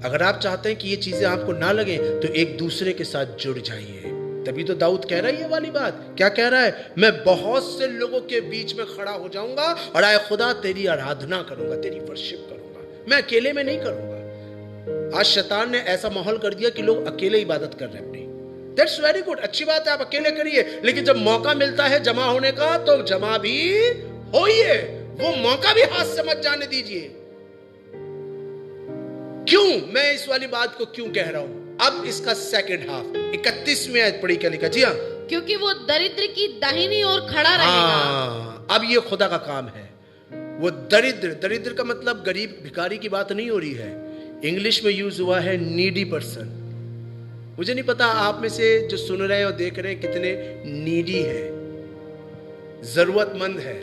अगर आप चाहते हैं कि ये चीजें आपको ना लगे तो एक दूसरे के साथ जुड़ जाइए। तभी तो दाऊद कह रहा है ये वाली बात। क्या कह रहा है? मैं बहुत से लोगों के बीच में खड़ा हो जाऊंगा और आए खुदा तेरी आराधना करूंगा, तेरी वर्शिप करूंगा। मैं अकेले में नहीं करूंगा। आज शैतान ने ऐसा माहौल कर दिया कि लोग अकेले इबादत कर रहे हैं अपनी। दैट्स वेरी गुड, अच्छी बात है, आप अकेले करिए, लेकिन जब मौका मिलता है जमा होने का तो जमा भी होइए। वो मौका भी हाथ से मत जाने दीजिए। क्यों मैं इस वाली बात को क्यों कह रहा हूं? अब इसका सेकंड हाफ 31वें आयत पढ़ी, क्या लिखा? जी हाँ, क्योंकि वो दरिद्र की दाहिनी ओर खड़ा रहेगा। अब ये खुदा का काम है। वो दरिद्र का मतलब गरीब भिखारी की बात नहीं हो रही है। इंग्लिश में यूज हुआ है नीडी पर्सन। मुझे नहीं पता आप में से जो सुन रहे हैं और देख रहे हैं कितने नीडी है, जरूरतमंद है।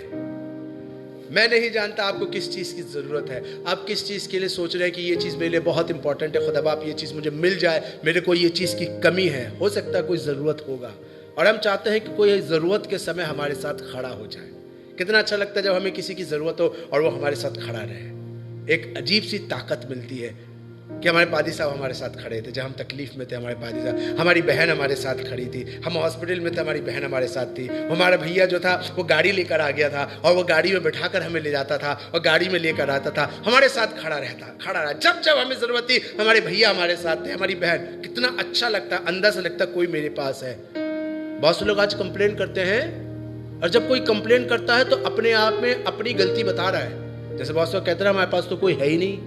मैं नहीं जानता आपको किस चीज़ की ज़रूरत है, आप किस चीज़ के लिए सोच रहे हैं कि ये चीज़ मेरे लिए बहुत इंपॉर्टेंट है, खुदा बाप ये चीज़ मुझे मिल जाए, मेरे को ये चीज़ की कमी है। हो सकता है कोई ज़रूरत होगा और हम चाहते हैं कि कोई ज़रूरत के समय हमारे साथ खड़ा हो जाए। कितना अच्छा लगता है जब हमें किसी की ज़रूरत हो और वो हमारे साथ खड़ा रहे। एक अजीब सी ताकत मिलती है कि हमारे पादी साहब हमारे साथ खड़े थे, जब हम तकलीफ में थे हमारे पादी साहब, हमारी बहन हमारे साथ खड़ी थी, हम हॉस्पिटल में थे हमारी बहन हमारे साथ थी, हमारा भैया जो था वो गाड़ी लेकर आ गया था और वो गाड़ी में बैठाकर हमें ले जाता था और गाड़ी में लेकर आता था, हमारे साथ खड़ा रहा। जब जब हमें ज़रूरत थी हमारे भैया हमारे साथ थे, हमारी बहन। कितना अच्छा लगता है, अंदर से लगता कोई मेरे पास है। बहुत से लोग आज कंप्लेन करते हैं और जब कोई कंप्लेन करता है तो अपने आप में अपनी गलती बता रहा है। जैसे बहुत से लोग कहते हैं हमारे पास तो कोई है ही नहीं,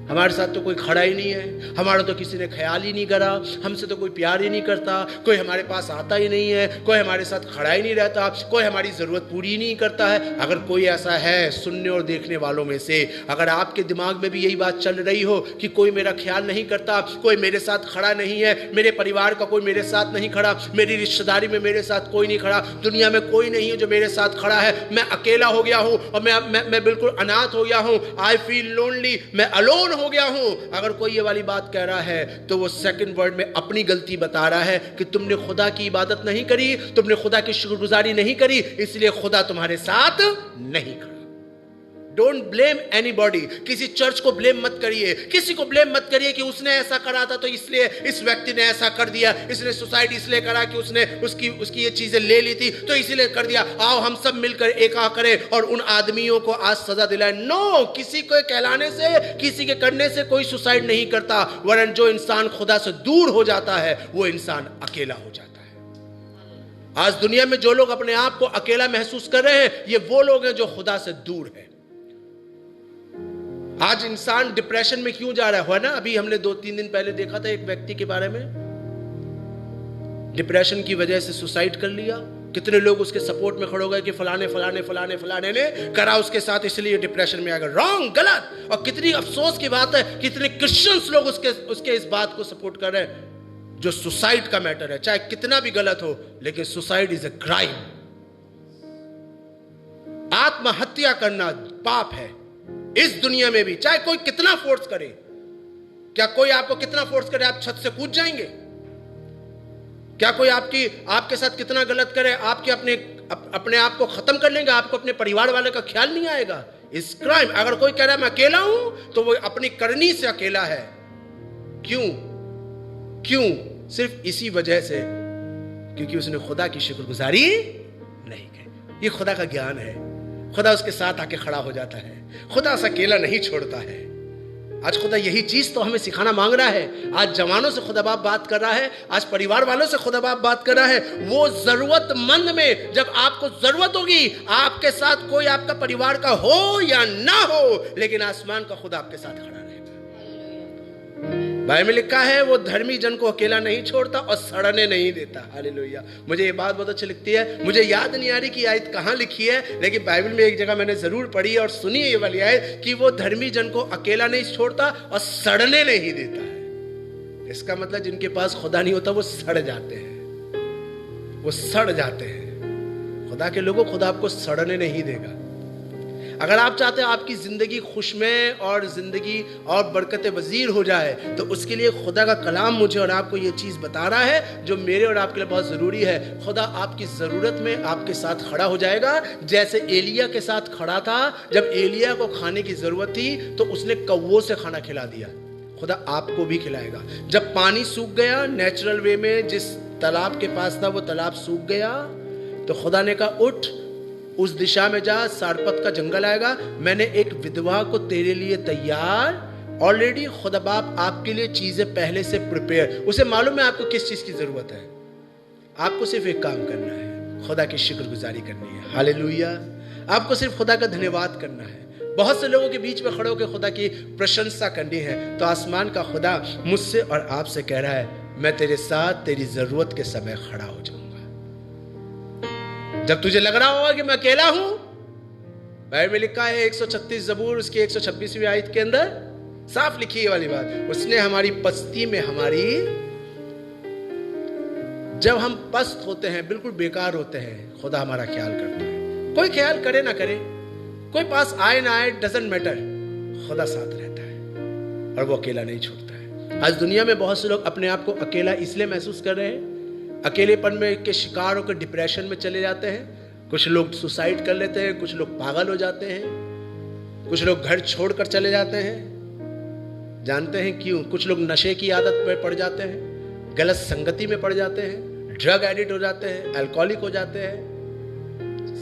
हमारे साथ तो कोई खड़ा ही नहीं है, हमारा तो किसी ने ख्याल ही नहीं करा, हमसे तो कोई प्यार ही नहीं करता, कोई हमारे पास आता ही नहीं है, कोई हमारे साथ खड़ा ही नहीं रहता, कोई हमारी ज़रूरत पूरी ही नहीं करता है। अगर कोई ऐसा है सुनने और देखने वालों में से, अगर आपके दिमाग में भी यही बात चल रही हो कि कोई मेरा ख्याल नहीं करता, कोई मेरे साथ खड़ा नहीं है, मेरे परिवार का कोई मेरे साथ नहीं खड़ा, मेरी रिश्तेदारी में मेरे साथ कोई नहीं खड़ा, दुनिया में कोई नहीं है जो मेरे साथ खड़ा है, मैं अकेला हो गया हूँ और मैं बिल्कुल अनाथ हो गया हूँ, आई फील लोनली, मैं अलोन हो गया हूं। अगर कोई ये वाली बात कह रहा है तो वो सेकंड वर्ड में अपनी गलती बता रहा है कि तुमने खुदा की इबादत नहीं करी, तुमने खुदा की शुक्रगुजारी नहीं करी, इसलिए खुदा तुम्हारे साथ नहीं खड़ा। Don't blame anybody. किसी चर्च को ब्लेम मत करिए, किसी को ब्लेम मत करिए कि उसने ऐसा करा था तो इसलिए इस व्यक्ति ने ऐसा कर दिया, इसने सुसाइड इसलिए करा कि उसने उसकी ये चीजें ले ली थी तो इसीलिए कर दिया। आओ हम सब मिलकर एका करें और उन आदमियों को आज सजा दिलाए। नो, किसी को कहलाने से, किसी के करने से कोई सुसाइड नहीं करता, वरन जो इंसान खुदा से दूर हो जाता है वो इंसान अकेला हो जाता है। आज दुनिया में जो लोग अपने आप को अकेला महसूस कर रहे हैं ये वो लोग हैं जो खुदा से दूर है। आज इंसान डिप्रेशन में क्यों जा रहा है ना? अभी हमने 2-3 दिन पहले देखा था एक व्यक्ति के बारे में, डिप्रेशन की वजह से सुसाइड कर लिया। कितने लोग उसके सपोर्ट में खड़े हो गए कि फलाने फलाने फलाने फलाने ने करा उसके साथ इसलिए डिप्रेशन में आ गया। रॉन्ग, गलत। और कितनी अफसोस की बात है कितने क्रिश्चियंस लोग उसके इस बात को सपोर्ट कर रहे हैं जो सुसाइड का मैटर है। चाहे कितना भी गलत हो, लेकिन सुसाइड इज अ क्राइम। आत्महत्या करना पाप है इस दुनिया में भी, चाहे कोई कितना फोर्स करे। क्या कोई आपको कितना फोर्स करे आप छत से कूद जाएंगे? क्या कोई आपके साथ कितना गलत करे आपके अपने आप को खत्म कर लेंगे? आपको अपने परिवार वाले का ख्याल नहीं आएगा? इस क्राइम। अगर कोई कह रहा है मैं अकेला हूं तो वो अपनी करनी से अकेला है। क्यों? सिर्फ इसी वजह से क्योंकि उसने खुदा की शुक्रगुजारी नहीं की। ये खुदा का ज्ञान है। खुदा उसके साथ आके खड़ा हो जाता है। खुदा उसे अकेला नहीं छोड़ता है। आज खुदा यही चीज तो हमें सिखाना मांग रहा है। आज जवानों से खुदा बाप बात कर रहा है, आज परिवार वालों से खुदा बाप बात कर रहा है। वो जरूरतमंद में जब आपको जरूरत होगी, आपके साथ कोई आपका परिवार का हो या ना हो, लेकिन आसमान का खुदा आपके साथ खड़ा रहेगा। बाइबल में लिखा है वो धर्मी जन को अकेला नहीं छोड़ता और सड़ने नहीं देता। हालेलुया। मुझे ये बात बहुत अच्छी लगती है। मुझे याद नहीं आ रही कि आयत कहाँ लिखी है, लेकिन बाइबल में एक जगह मैंने जरूर पढ़ी और सुनी है ये वाली आयत कि वो धर्मी जन को अकेला नहीं छोड़ता और सड़ने नहीं देता है। इसका मतलब जिनके पास खुदा नहीं होता वो सड़ जाते हैं, वो सड़ जाते हैं। खुदा के लोगों, खुदा आपको सड़ने नहीं देगा। अगर आप चाहते हैं आपकी जिंदगी खुशमय और जिंदगी और बरकत वजीर हो जाए, तो उसके लिए खुदा का कलाम मुझे और आपको ये चीज़ बता रहा है जो मेरे और आपके लिए बहुत ज़रूरी है। खुदा आपकी ज़रूरत में आपके साथ खड़ा हो जाएगा, जैसे एलिया के साथ खड़ा था। जब एलिया को खाने की ज़रूरत थी तो उसने कौवों से खाना खिला दिया। खुदा आपको भी खिलाएगा। जब पानी सूख गया नेचुरल वे में, जिस तालाब के पास था वो तालाब सूख गया, तो खुदा ने कहा उठ, उस दिशा में जा, सारपत का जंगल आएगा, मैंने एक विधवा को तेरे लिए तैयार। ऑलरेडी खुदा बाप आपके लिए चीजें पहले से प्रिपेयर। उसे मालूम है आपको किस चीज की जरूरत है। आपको सिर्फ एक काम करना है, खुदा की शुक्रगुजारी करनी है। हालेलुया। आपको सिर्फ खुदा का धन्यवाद करना है। बहुत से लोगों के बीच में खड़े होकर खुदा की प्रशंसा करनी है। तो आसमान का खुदा मुझसे और आपसे कह रहा है, मैं तेरे साथ तेरी जरूरत के समय खड़ा हो जाऊंगा। जब तुझे लग रहा होगा कि मैं अकेला हूं, बाइबल में लिखा है 136 ज़बूर उसकी 126वीं आयत के अंदर साफ लिखी है वाली बात, उसने हमारी पस्ती में जब हम पस्त होते हैं, बिल्कुल बेकार होते हैं, खुदा हमारा ख्याल करता है। कोई ख्याल करे ना करे, कोई पास आए ना आए डजंट मैटर, खुदा साथ रहता है और वो अकेला नहीं छोड़ता है। आज दुनिया में बहुत से लोग अपने आप को अकेला इसलिए महसूस कर रहे हैं, अकेलेपन में के शिकार होकर डिप्रेशन में चले जाते हैं। कुछ लोग सुसाइड कर लेते हैं, कुछ लोग पागल हो जाते हैं, कुछ लोग घर छोड़कर चले जाते हैं। जानते हैं क्यों? कुछ लोग नशे की आदत में पड़ जाते हैं, गलत संगति में पड़ जाते हैं, ड्रग एडिक्ट हो जाते हैं, अल्कोहलिक हो जाते हैं,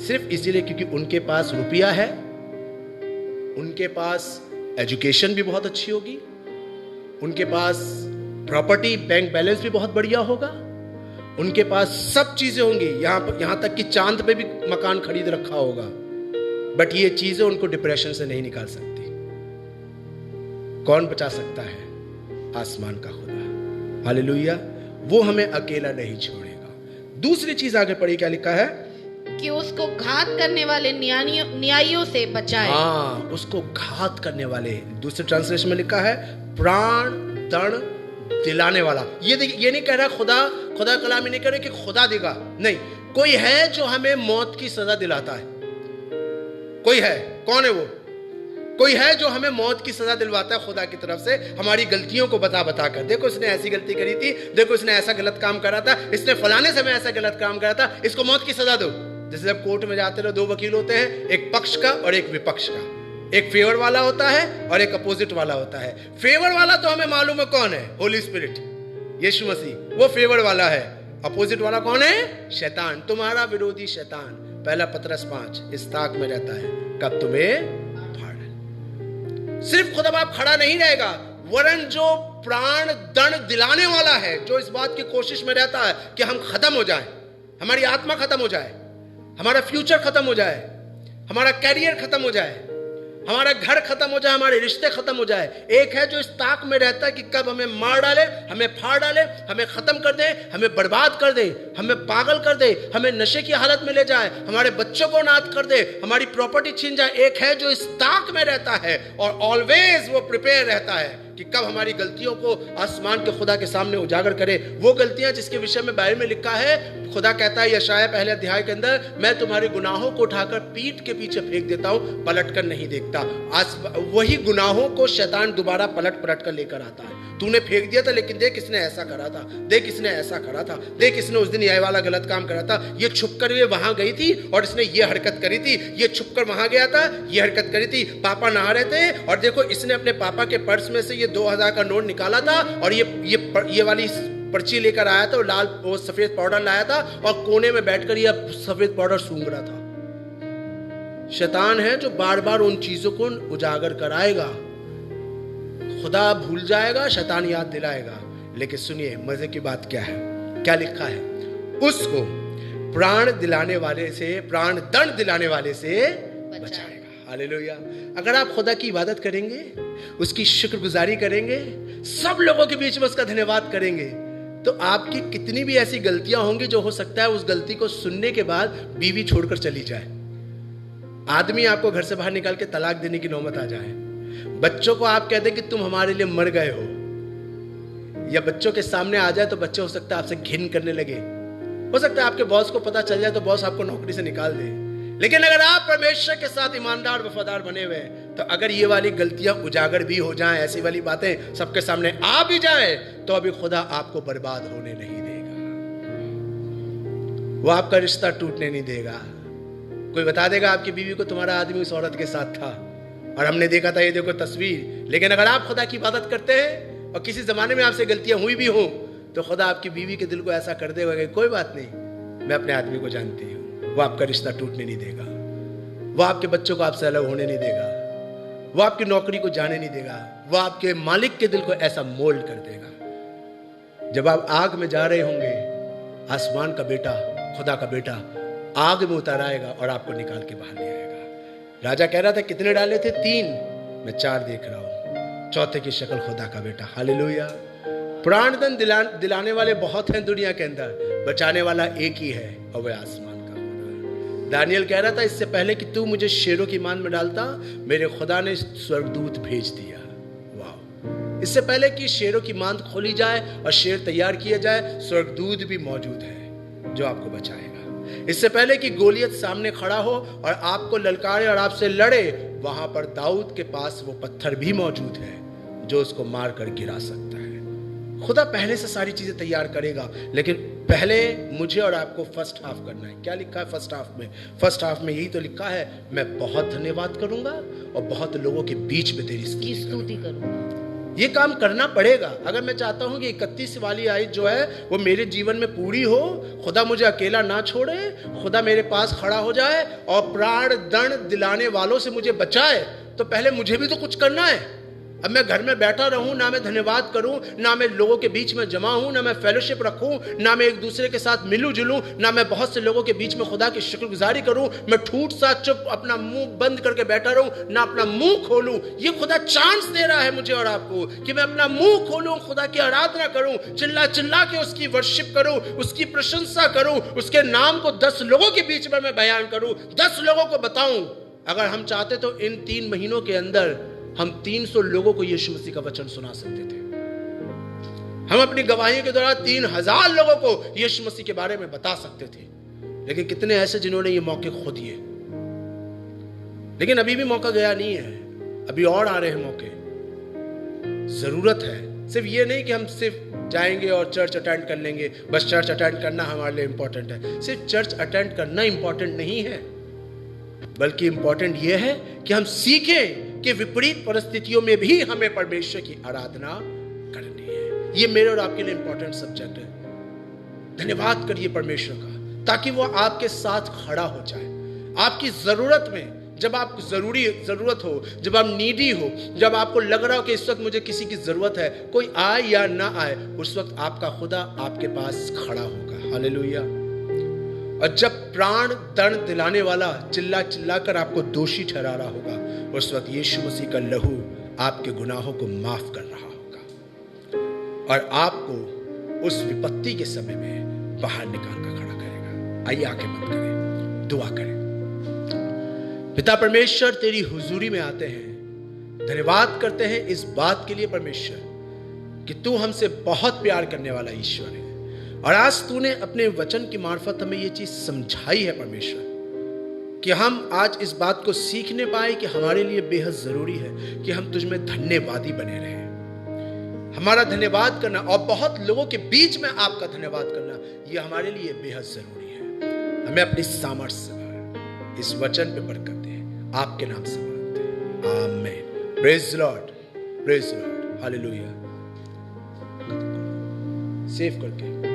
सिर्फ इसीलिए क्योंकि उनके पास रुपया है, उनके पास एजुकेशन भी बहुत अच्छी होगी, उनके पास प्रॉपर्टी बैंक बैलेंस भी बहुत बढ़िया होगा, उनके पास सब चीजें होंगी, यहां तक कि चांद पे भी मकान खरीद रखा होगा, बट ये चीजें उनको डिप्रेशन से नहीं निकाल सकती। कौन बचा सकता है? आसमान का खुदा। हालेलुया। वो हमें अकेला नहीं छोड़ेगा। दूसरी चीज आगे पढ़ी, क्या लिखा है? कि उसको घात करने वाले न्यायियों से बचाए। हाँ, उसको घात करने वाले, दूसरे ट्रांसलेशन में लिखा है प्राण दंड दिलाने वाला। ये नहीं कह रहा खुदा कलाम ही नहीं कह रहे कि खुदा देगा, नहीं, कोई है जो हमें मौत की सजा दिलाता है। कोई है, कौन है वो? कोई है जो हमें मौत की सजा दिलवाता है खुदा की तरफ से, हमारी गलतियों को बता कर। देखो इसने ऐसी गलती करी थी, देखो इसने ऐसा गलत काम करा था, इसने फलाने समय ऐसा गलत काम करा था, इसको मौत की सजा दो। जैसे जब कोर्ट में जाते रहो, दो वकील होते हैं, एक पक्ष का और एक विपक्ष का, एक फेवर वाला होता है और एक अपोजिट वाला होता है। फेवर वाला तो हमें मालूम है कौन है, होली स्पिरिट, यीशु मसीह, वो फेवर वाला है। अपोजिट वाला कौन है? शैतान, तुम्हारा विरोधी शैतान। पहला पतरस 5, इस ताक में रहता है कब तुम्हें फाड़। सिर्फ खुदा बाप खड़ा नहीं रहेगा, वरन जो प्राण दंड दिलाने वाला है, जो इस बात की कोशिश में रहता है कि हम खत्म हो जाएं, हमारी आत्मा खत्म हो जाए, हमारा फ्यूचर खत्म हो जाए, हमारा कैरियर खत्म हो जाए, हमारा घर खत्म हो जाए, हमारे रिश्ते खत्म हो जाए। एक है जो इस ताक में रहता है कि कब हमें मार डाले, हमें फाड़ डाले, हमें खत्म कर दे, हमें बर्बाद कर दे, हमें पागल कर दे, हमें नशे की हालत में ले जाए, हमारे बच्चों को नाथ कर दे, हमारी प्रॉपर्टी छीन जाए। एक है जो इस ताक में रहता है और ऑलवेज वो प्रिपेयर रहता है कि कब हमारी गलतियों को आसमान के खुदा के सामने उजागर करे। वो गलतियां जिसके विषय में बाइबल में लिखा है, खुदा कहता है यशायाह पहले अध्याय के अंदर, मैं तुम्हारे गुनाहों को उठाकर पीठ के पीछे फेंक देता हूं, पलट कर नहीं देखता। आज वही गुनाहों को शैतान दोबारा पलट कर लेकर आता है। तूने फेंक दिया था, लेकिन देख इसने ऐसा करा था, देख इसने ऐसा करा था, देख इसने उस दिन ये वाला गलत काम करा था, ये छुपकर ये वहां गई थी और इसने ये हरकत करी थी, ये छुपकर वहां गया था, ये हरकत करी थी, पापा नहा रहे थे और देखो इसने अपने पापा के पर्स में से ये 2000 का नोट निकाला था और ये वाली पर्ची लेकर आया था और लाल वो सफेद पाउडर लाया था और कोने में बैठकर ये सफेद पाउडर सूंघ रहा था। शैतान है जो बार बार उन चीजों को उजागर कराएगा। खुदा भूल जाएगा, शैतान याद दिलाएगा। लेकिन सुनिए मजे की बात क्या है, क्या लिखा है? उसको प्राण दिलाने वाले से, प्राण दंड दिलाने वाले से बचाएगा। हालेलुया। अगर आप खुदा की इबादत करेंगे, उसकी शुक्रगुजारी करेंगे, सब लोगों के बीच में उसका धन्यवाद करेंगे, तो आपकी कितनी भी ऐसी गलतियां होंगी जो हो सकता है उस गलती को सुनने के बाद बीवी छोड़कर चली जाए, आदमी आपको घर से बाहर निकाल के तलाक देने की नौबत आ जाए, बच्चों को आप कह दें कि तुम हमारे लिए मर गए हो, या बच्चों के सामने आ जाए तो बच्चे हो सकता है आपसे घिन करने लगे, हो सकता है आपके बॉस को पता चल जाए तो बॉस आपको नौकरी से निकाल दे। लेकिन अगर आप परमेश्वर के साथ ईमानदार वफादार बने हुए तो अगर ये वाली गलतियां उजागर भी हो जाएं, ऐसी वाली बातें सबके सामने आ भी जाएं, तो अभी खुदा आपको बर्बाद होने नहीं देगा, वो आपका रिश्ता टूटने नहीं देगा। कोई बता देगा आपकी बीवी को तुम्हारा आदमी उस औरत के साथ था और हमने देखा था, ये देखो तस्वीर। लेकिन अगर आप खुदा की इबादत करते हैं और किसी जमाने में आपसे गलतियां हुई भी हों, तो खुदा आपकी बीवी के दिल को ऐसा कर देगा कि कोई बात नहीं, मैं अपने आदमी को जानती हूँ, वो आपका रिश्ता टूटने नहीं देगा, वो आपके बच्चों को आपसे अलग होने नहीं देगा, वो आपकी नौकरी को जाने नहीं देगा, वो आपके मालिक के दिल को ऐसा मोल्ड कर देगा। जब आप आग में जा रहे होंगे, आसमान का बेटा, खुदा का बेटा आग में उतर आएगा और आपको निकाल के बाहर ले आएगा। राजा कह रहा था कितने डाले थे? 3, मैं 4 देख रहा हूं, चौथे की शक्ल खुदा का बेटा। हालेलुया। प्राणदंड दिलाने वाले बहुत हैं दुनिया के अंदर, बचाने वाला एक ही है और वह आसमान का खुदा। दानियल कह रहा था इससे पहले कि तू मुझे शेरों की मान में डालता, मेरे खुदा ने स्वर्गदूत भेज दिया। वाह, इससे पहले कि शेरों की मान खोली जाए और शेर तैयार किया जाए, स्वर्गदूत भी मौजूद है जो आपको बचाएगा। इससे पहले कि गोलियत सामने खड़ा हो और आपको ललकारे और आपसे लड़े, वहां पर दाऊद के पास वो पत्थर भी मौजूद है जो उसको मार कर गिरा सकता है। खुदा पहले से सारी चीजें तैयार करेगा, लेकिन पहले मुझे और आपको फर्स्ट हाफ करना है। क्या लिखा है फर्स्ट हाफ में? फर्स्ट हाफ में यही तो लिखा है, मैं बहुत धन्यवाद करूंगा और बहुत लोगों के बीच में तेरी स्तुति करूंगा। ये काम करना पड़ेगा अगर मैं चाहता हूं कि 31 वाली आयत जो है वो मेरे जीवन में पूरी हो। खुदा मुझे अकेला ना छोड़े, खुदा मेरे पास खड़ा हो जाए और प्राण दंड दिलाने वालों से मुझे बचाए, तो पहले मुझे भी तो कुछ करना है। अब मैं घर में बैठा रहूं, ना मैं धन्यवाद करूं, ना मैं लोगों के बीच में जमा हूं, ना मैं फेलोशिप रखूं, ना मैं एक दूसरे के साथ मिलूं जुलूं, ना मैं बहुत से लोगों के बीच में खुदा की शुक्रगुजारी करूं, मैं ठूठ सा चुप अपना मुंह बंद करके बैठा रहूं, ना अपना मुंह खोलूं। ये खुदा चांस दे रहा है मुझे और आपको कि मैं अपना मुंह खोलूं, खुदा की आराधना करूं, चिल्ला चिल्ला के उसकी वर्शिप करूं, उसकी प्रशंसा करूं, उसके नाम को 10 लोगों के बीच में मैं बयान करूं, 10 लोगों को बताऊं। अगर हम चाहते तो इन 3 महीनों के अंदर हम 300 लोगों को यीशु मसीह का वचन सुना सकते थे। हम अपनी गवाही के दौरान 3000 लोगों को यीशु मसीह के बारे में बता सकते थे। लेकिन कितने ऐसे जिन्होंने ये मौके खो दिए। लेकिन अभी भी मौका गया नहीं है, अभी और आ रहे हैं मौके। जरूरत है सिर्फ ये नहीं कि हम सिर्फ जाएंगे और चर्च अटेंड कर लेंगे, बस चर्च अटेंड करना हमारे लिए इंपॉर्टेंट है। सिर्फ चर्च अटेंड करना इंपॉर्टेंट नहीं है, बल्कि इंपॉर्टेंट यह है कि हम सीखें कि विपरीत परिस्थितियों में भी हमें परमेश्वर की आराधना करनी है। यह मेरे और आपके लिए इंपॉर्टेंट सब्जेक्ट है। धन्यवाद करिए परमेश्वर का, ताकि वो आपके साथ खड़ा हो जाए। आपकी जरूरत में, जब आप जरूरत हो, जब आप नीडी हो, जब आपको लग रहा हो कि इस वक्त मुझे किसी की जरूरत है, कोई आए या ना आए, उस वक्त आपका खुदा आपके पास खड़ा होगा। हालेलुया। और जब प्राण दंड दिलाने वाला चिल्ला चिल्ला कर आपको दोषी ठहरा रहा होगा, उस वक्त यीशु मसीह का लहू आपके गुनाहों को माफ कर रहा होगा और आपको उस विपत्ति के समय में बाहर निकाल कर खड़ा करेगा। आइए आंखें बंद करें, दुआ करें। पिता परमेश्वर, तेरी हुजूरी में आते हैं, धन्यवाद करते हैं इस बात के लिए परमेश्वर कि तू हमसे बहुत प्यार करने वाला ईश्वर है। और आज तूने अपने वचन की मार्फत हमें ये चीज समझाई है परमेश्वर, कि हम आज इस बात को सीखने पाए कि हमारे लिए बेहद जरूरी है कि हम तुझ में धन्यवादी बने रहें। हमारा धन्यवाद करना और बहुत लोगों के बीच में आपका धन्यवाद करना, यह हमारे लिए बेहद जरूरी है। हमें अपनी सामर्थ्य से इस वचन पे बरकत दे, आपके नाम से मांगते हैं, आमीन। Praise the Lord, praise the Lord, hallelujah. Save करके